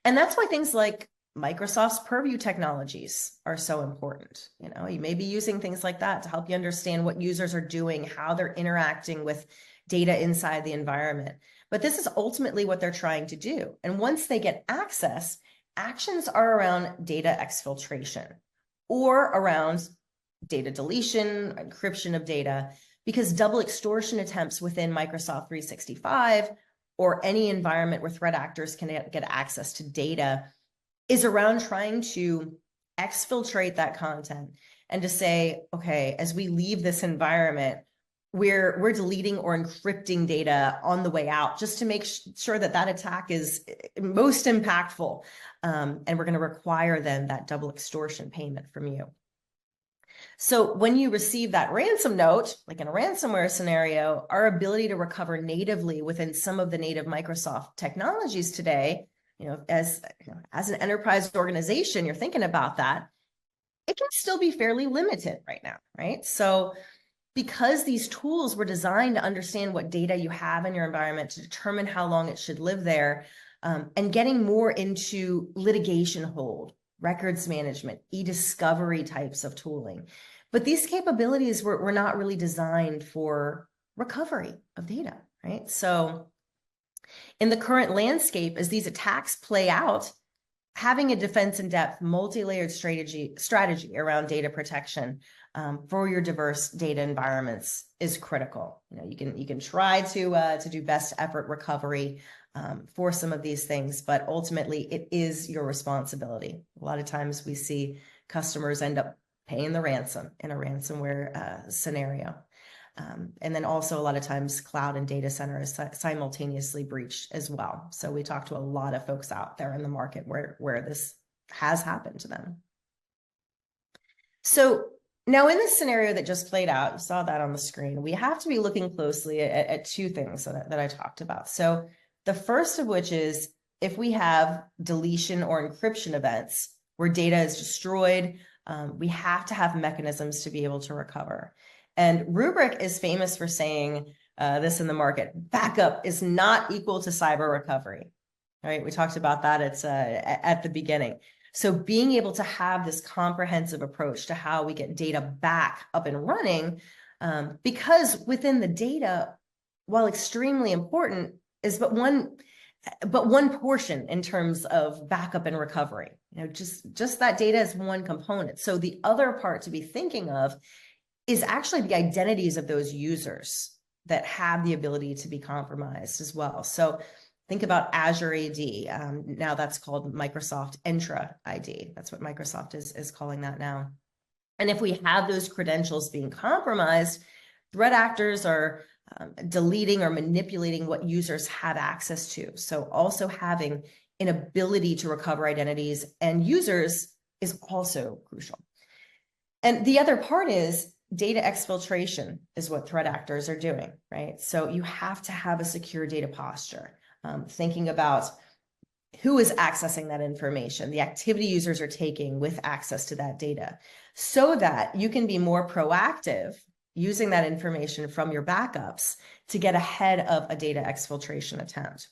And that's why things like Microsoft's Purview technologies are so important. You may be using things like that to help you understand what users are doing, how they're interacting with data inside the environment. But this is ultimately what they're trying to do. And once they get access, actions are around data exfiltration or around data deletion, encryption of data, because double extortion attempts within Microsoft 365 or any environment where threat actors can get access to data is around trying to exfiltrate that content and to say, okay, as we leave this environment, we're deleting or encrypting data on the way out just to make sure that attack is most impactful. And we're going to require then that double extortion payment from you. So when you receive that ransom note, like in a ransomware scenario, our ability to recover natively within some of the native Microsoft technologies today, as an enterprise organization, you're thinking about that, it can still be fairly limited right now, right? So because these tools were designed to understand what data you have in your environment to determine how long it should live there, and getting more into litigation hold, records management, e-discovery types of tooling. But these capabilities were not really designed for recovery of data, right? So in the current landscape, as these attacks play out, having a defense in depth, multi-layered strategy around data protection for your diverse data environments is critical. You can try to do best effort recovery for some of these things, but ultimately it is your responsibility. A lot of times we see customers end up paying the ransom in a ransomware scenario. And then also a lot of times cloud and data center is simultaneously breached as well. So we talk to a lot of folks out there in the market where this has happened to them. So now in this scenario that just played out, you saw that on the screen, we have to be looking closely at two things that I talked about. So the first of which is if we have deletion or encryption events where data is destroyed, we have to have mechanisms to be able to recover. And Rubrik is famous for saying this in the market: backup is not equal to cyber recovery. All right, we talked about that at the beginning. So being able to have this comprehensive approach to how we get data back up and running, because within the data, while extremely important, is but one portion in terms of backup and recovery. Just that data is one component. So the other part to be thinking of is actually the identities of those users that have the ability to be compromised as well. So think about Azure AD. Now that's called Microsoft Entra ID. That's what Microsoft is calling that now. And if we have those credentials being compromised, threat actors are deleting or manipulating what users have access to. So also having an ability to recover identities and users is also crucial. And the other part is data exfiltration is what threat actors are doing, right? So you have to have a secure data posture, thinking about who is accessing that information, the activity users are taking with access to that data, so that you can be more proactive using that information from your backups to get ahead of a data exfiltration attempt.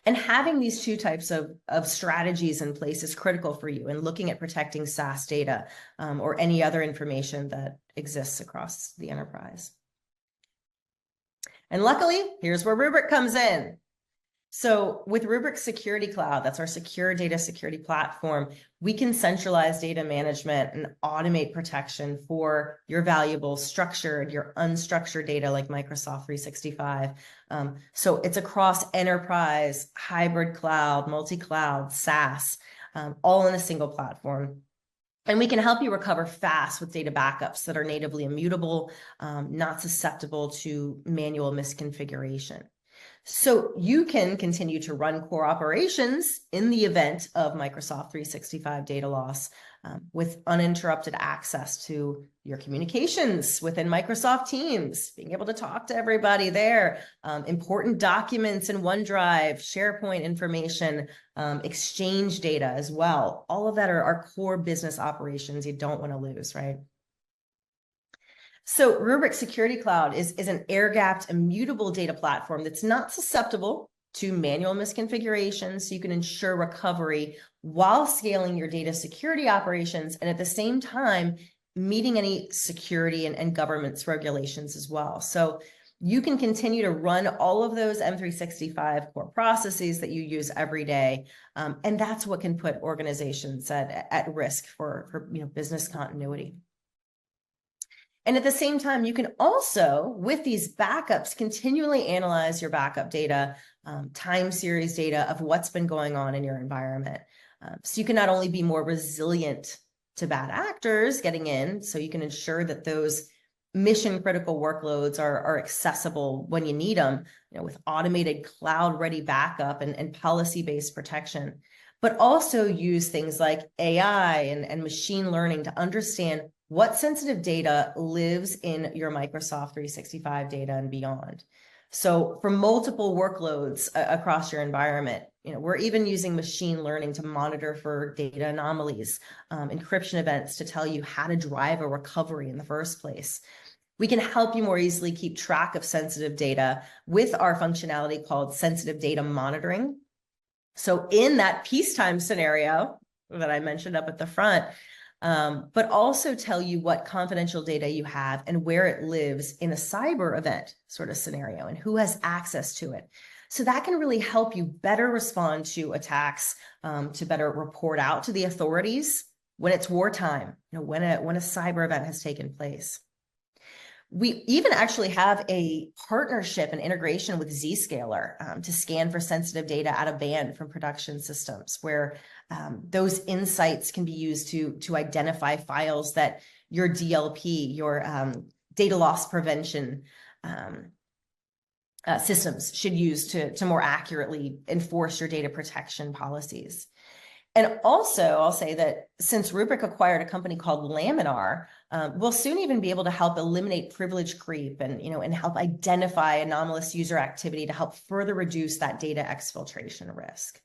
And having these two types of strategies in place is critical for you in looking at protecting SaaS data or any other information that exists across the enterprise. And luckily, here's where Rubrik comes in. So with Rubrik Security Cloud, that's our secure data security platform, we can centralize data management and automate protection for your valuable structured, your unstructured data like Microsoft 365. So it's across enterprise, hybrid cloud, multi-cloud, SaaS, all in a single platform. And we can help you recover fast with data backups that are natively immutable, not susceptible to manual misconfiguration. So you can continue to run core operations in the event of Microsoft 365 data loss with uninterrupted access to your communications within Microsoft Teams, being able to talk to everybody there, important documents in OneDrive, SharePoint information, Exchange data as well. All of that are our core business operations you don't want to lose, right? So Rubrik Security Cloud is an air-gapped, immutable data platform that's not susceptible to manual misconfigurations, so you can ensure recovery while scaling your data security operations and at the same time meeting any security and governance regulations as well. So you can continue to run all of those M365 core processes that you use every day, and that's what can put organizations at risk for business continuity. And at the same time, you can also, with these backups, continually analyze your backup data, time series data of what's been going on in your environment. So you can not only be more resilient to bad actors getting in, so you can ensure that those mission critical workloads are accessible when you need them, with automated cloud-ready backup and policy-based protection, but also use things like AI and machine learning to understand what sensitive data lives in your Microsoft 365 data and beyond. So for multiple workloads across your environment, we're even using machine learning to monitor for data anomalies, encryption events to tell you how to drive a recovery in the first place. We can help you more easily keep track of sensitive data with our functionality called sensitive data monitoring. So in that peacetime scenario that I mentioned up at the front, but also tell you what confidential data you have and where it lives in a cyber event sort of scenario and who has access to it. So that can really help you better respond to attacks, to better report out to the authorities when it's wartime, when a cyber event has taken place. We even actually have a partnership and integration with Zscaler to scan for sensitive data out of band from production systems, where those insights can be used to identify files that your DLP, your data loss prevention systems should use to more accurately enforce your data protection policies. And also, I'll say that since Rubrik acquired a company called Laminar, we'll soon even be able to help eliminate privilege creep and help identify anomalous user activity to help further reduce that data exfiltration risk.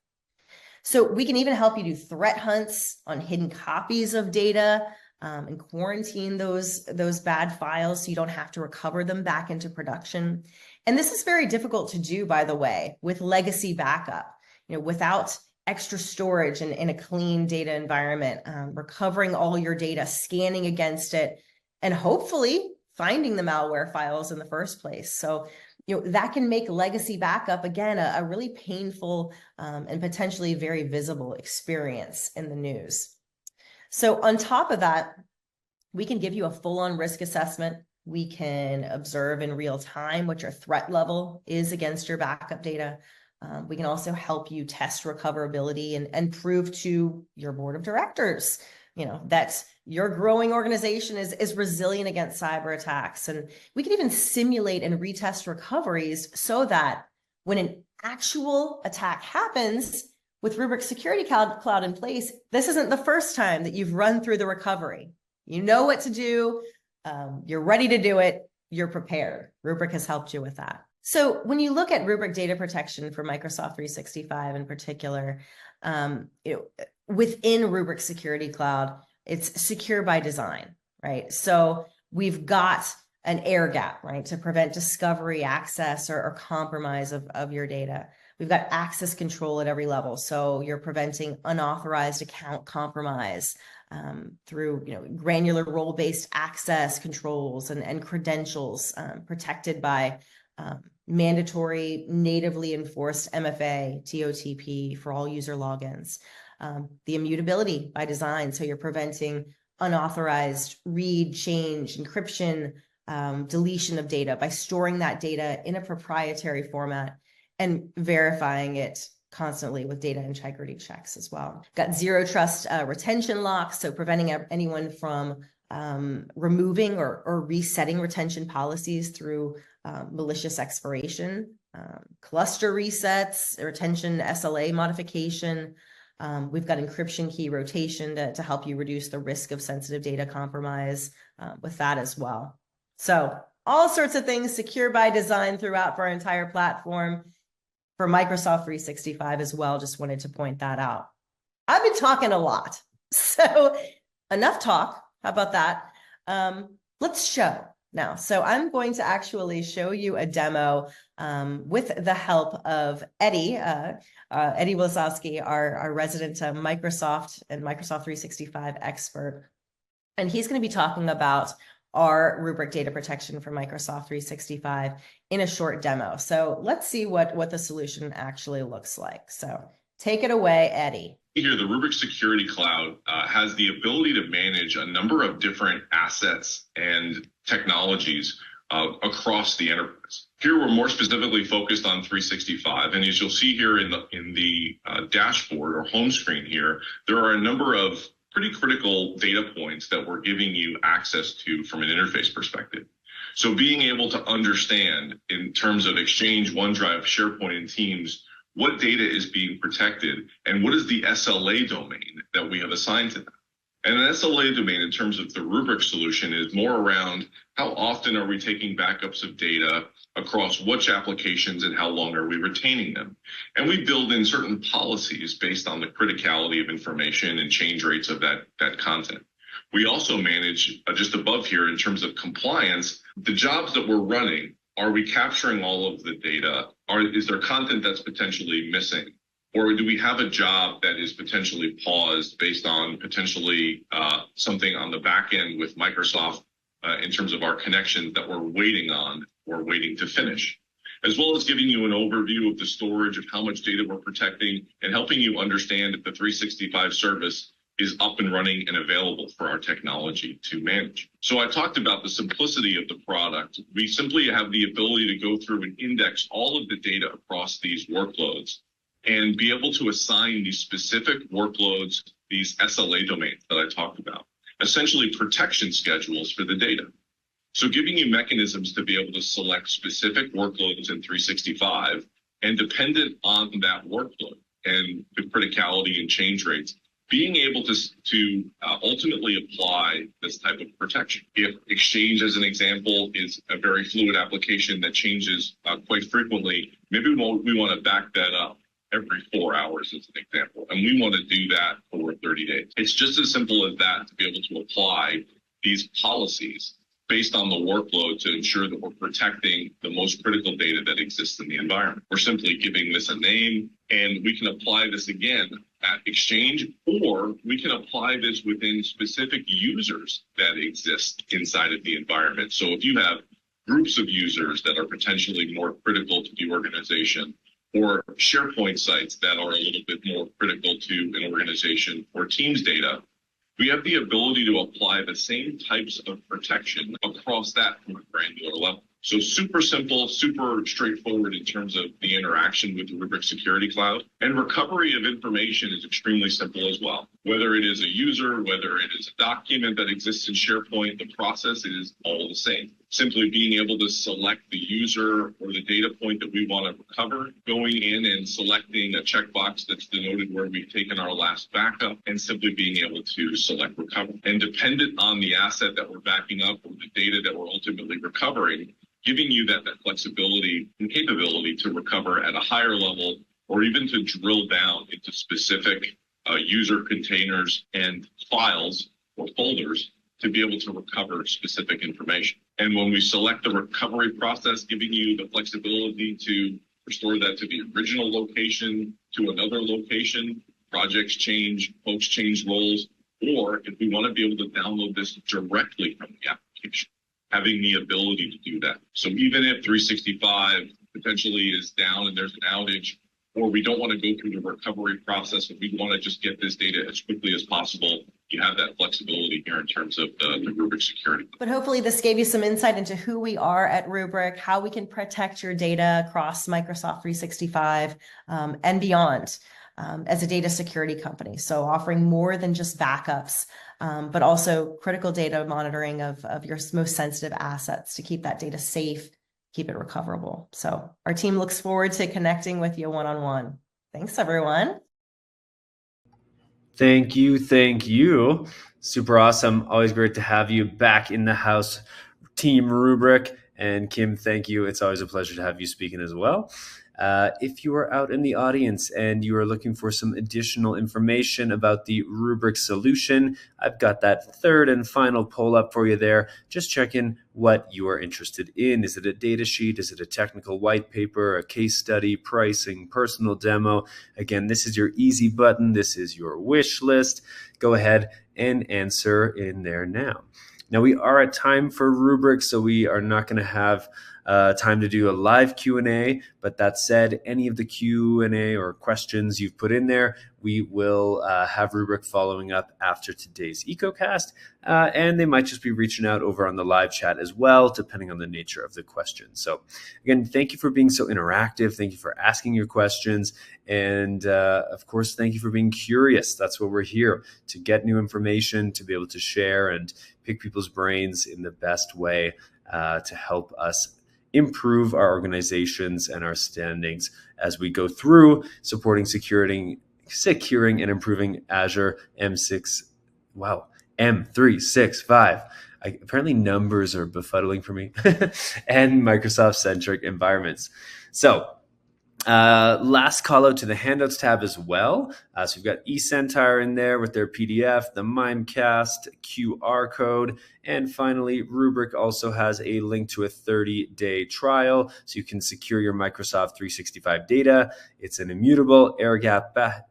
So we can even help you do threat hunts on hidden copies of data and quarantine those bad files so you don't have to recover them back into production. And this is very difficult to do, by the way, with legacy backup, without extra storage in a clean data environment, recovering all your data, scanning against it, and hopefully finding the malware files in the first place. So, that can make legacy backup, again, a really painful and potentially very visible experience in the news. So on top of that, we can give you a full-on risk assessment. We can observe in real time what your threat level is against your backup data. We can also help you test recoverability and prove to your board of directors, that your growing organization is resilient against cyber attacks. And we can even simulate and retest recoveries so that when an actual attack happens with Rubrik Security Cloud in place, this isn't the first time that you've run through the recovery. You know what to do. You're ready to do it. You're prepared. Rubrik has helped you with that. So when you look at Rubrik data protection for Microsoft 365 in particular, within Rubrik Security Cloud, it's secure by design, right? So we've got an air gap, right, to prevent discovery, access, or compromise of your data. We've got access control at every level. So you're preventing unauthorized account compromise through granular role-based access controls and credentials protected by mandatory natively enforced MFA, TOTP for all user logins. The immutability by design. So you're preventing unauthorized read, change, encryption, deletion of data by storing that data in a proprietary format and verifying it constantly with data integrity checks as well. Got zero trust retention locks, so preventing anyone from removing or resetting retention policies through malicious expiration, cluster resets, retention SLA modification. We've got encryption key rotation to help you reduce the risk of sensitive data compromise with that as well. So all sorts of things secure by design throughout for our entire platform. For Microsoft 365 as well, just wanted to point that out. I've been talking a lot, so enough talk. How about that? Let's show now. So I'm going to actually show you a demo with the help of Eddie, Eddie Wlosowski, our resident Microsoft and Microsoft 365 expert. And he's going to be talking about our Rubrik data protection for Microsoft 365 in a short demo. So let's see what the solution actually looks like. So take it away, Eddie. Here, the Rubrik Security Cloud has the ability to manage a number of different assets and technologies across the enterprise. Here, we're more specifically focused on 365, and as you'll see here in the dashboard or home screen here, there are a number of pretty critical data points that we're giving you access to from an interface perspective. So being able to understand in terms of Exchange, OneDrive, SharePoint, and Teams, what data is being protected and what is the SLA domain that we have assigned to them. And an SLA domain in terms of the Rubrik solution is more around how often are we taking backups of data across which applications and how long are we retaining them. And we build in certain policies based on the criticality of information and change rates of that content. We also manage just above here in terms of compliance, the jobs that we're running. Are we capturing all of the data? Is there content that's potentially missing? Or do we have a job that is potentially paused based on potentially something on the back end with Microsoft in terms of our connections that we're waiting on or waiting to finish? As well as giving you an overview of the storage of how much data we're protecting and helping you understand if the 365 service is up and running and available for our technology to manage. So I talked about the simplicity of the product. We simply have the ability to go through and index all of the data across these workloads and be able to assign these specific workloads, these SLA domains that I talked about, essentially protection schedules for the data. So giving you mechanisms to be able to select specific workloads in 365 and dependent on that workload and the criticality and change rates, being able to ultimately apply this type of protection. If Exchange, as an example, is a very fluid application that changes quite frequently, maybe we want to back that up every 4 hours as an example, and we want to do that for 30 days. It's just as simple as that to be able to apply these policies based on the workload to ensure that we're protecting the most critical data that exists in the environment. We're simply giving this a name, and we can apply this again at Exchange, or we can apply this within specific users that exist inside of the environment. So if you have groups of users that are potentially more critical to the organization, or SharePoint sites that are a little bit more critical to an organization, or Teams data, we have the ability to apply the same types of protection across that from a granular level. So super simple, super straightforward in terms of the interaction with the Rubrik Security Cloud. And recovery of information is extremely simple as well. Whether it is a user, whether it is a document that exists in SharePoint, the process is all the same. simply being able to select the user or the data point that we want to recover, going in and selecting a checkbox that's denoted where we've taken our last backup, and simply being able to select recover. And dependent on the asset that we're backing up or the data that we're ultimately recovering, giving you that flexibility and capability to recover at a higher level, or even to drill down into specific user containers and files or folders to be able to recover specific information. And when we select the recovery process, giving you the flexibility to restore that to the original location, to another location, projects change, folks change roles, or if we want to be able to download this directly from the application, having the ability to do that. So even if 365 potentially is down and there's an outage, or we don't want to go through the recovery process, and we want to just get this data as quickly as possible, you have that flexibility here in terms of the Rubrik security. But hopefully this gave you some insight into who we are at Rubrik, how we can protect your data across Microsoft 365 and beyond as a data security company. So offering more than just backups, but also critical data monitoring of your most sensitive assets to keep that data safe, keep it recoverable. So our team looks forward to connecting with you one-on-one. Thanks, everyone. Thank you. Thank you. Super awesome. Always great to have you back in the house, Team Rubrik. And Kim, thank you. It's always a pleasure to have you speaking as well. If you are out in the audience and you are looking for some additional information about the Rubrik solution, I've got that third and final poll up for you there. Just check in what you are interested in. Is it a data sheet? Is it a technical white paper, a case study, pricing, personal demo? Again, this is your easy button. This is your wish list. Go ahead and answer in there now. Now, we are at time for Rubrik, so we are not going to have time to do a live Q&A, but that said, any of the Q&A or questions you've put in there, we will have Rubrik following up after today's EcoCast, and they might just be reaching out over on the live chat as well, depending on the nature of the question. So again, thank you for being so interactive. Thank you for asking your questions. And of course, thank you for being curious. That's what we're here, to get new information, to be able to share and pick people's brains in the best way to help us improve our organizations and our standings as we go through supporting securing and improving Azure M365. Apparently numbers are befuddling for me and Microsoft-centric environments. So last call out to the handouts tab as well. So we've got eCentire in there with their PDF, the Mimecast QR code, and finally, Rubrik also has a link to a 30-day trial so you can secure your Microsoft 365 data. It's an immutable air-gapped backups.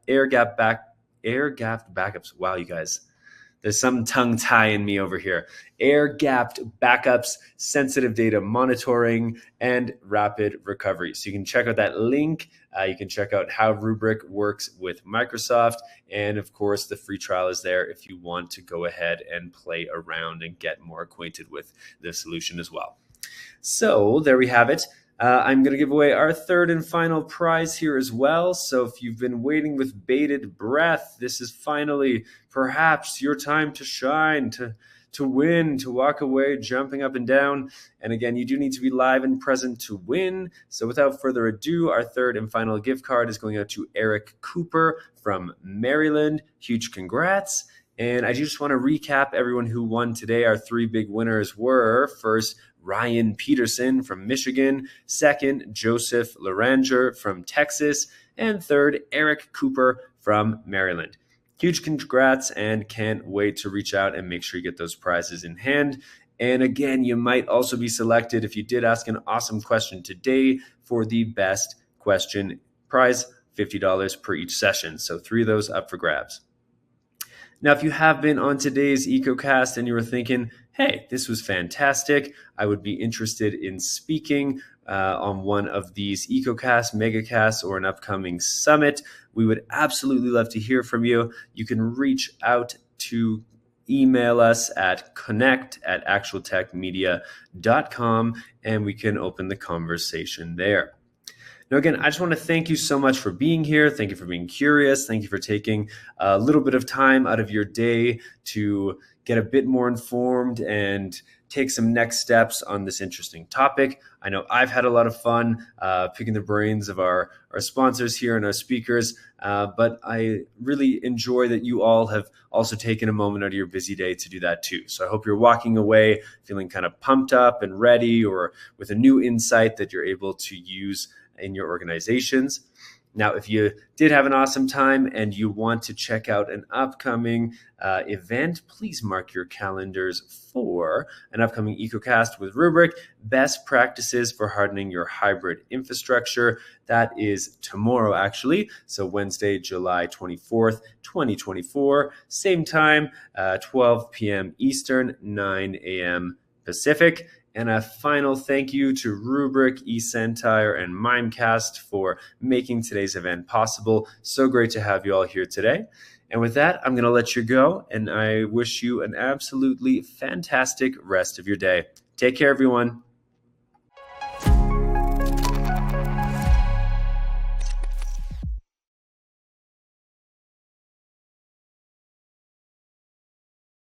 Wow, you guys. There's some tongue tie in me over here. Air-gapped backups, sensitive data monitoring, and rapid recovery. So you can check out that link. You can check out how Rubrik works with Microsoft. And of course, the free trial is there if you want to go ahead and play around and get more acquainted with the solution as well. So there we have it. I'm going to give away our third and final prize here as well. So if you've been waiting with bated breath, this is finally perhaps your time to shine, to win, to walk away jumping up and down. And again, you do need to be live and present to win. So without further ado, our third and final gift card is going out to Eric Cooper from Maryland. Huge congrats. And I just want to recap everyone who won today. Our three big winners were, first, Ryan Peterson from Michigan, second, Joseph Laranger from Texas, and third, Eric Cooper from Maryland. Huge congrats, and can't wait to reach out and make sure you get those prizes in hand. And again, you might also be selected if you did ask an awesome question today for the best question prize, $50 per each session. So 3 of those up for grabs. Now, if you have been on today's EcoCast and you were thinking, hey, this was fantastic, I would be interested in speaking on one of these EcoCasts, megacasts, or an upcoming summit, we would absolutely love to hear from you. You can reach out to email us at connect@actualtechmedia.com, and we can open the conversation there. Now, again, I just want to thank you so much for being here. Thank you for being curious. Thank you for taking a little bit of time out of your day to get a bit more informed and take some next steps on this interesting topic. I know I've had a lot of fun picking the brains of our sponsors here and our speakers, but I really enjoy that you all have also taken a moment out of your busy day to do that too. So I hope you're walking away feeling kind of pumped up and ready, or with a new insight that you're able to use in your organizations. Now, if you did have an awesome time and you want to check out an upcoming event, please mark your calendars for an upcoming EcoCast with rubric Best Practices for Hardening Your Hybrid Infrastructure. That is tomorrow, actually. So Wednesday, July 24th, 2024, same time, 12 p.m. Eastern, 9 a.m. Pacific. And a final thank you to Rubrik, eCentire, and Mimecast for making today's event possible. So great to have you all here today. And with that, I'm going to let you go, and I wish you an absolutely fantastic rest of your day. Take care, everyone.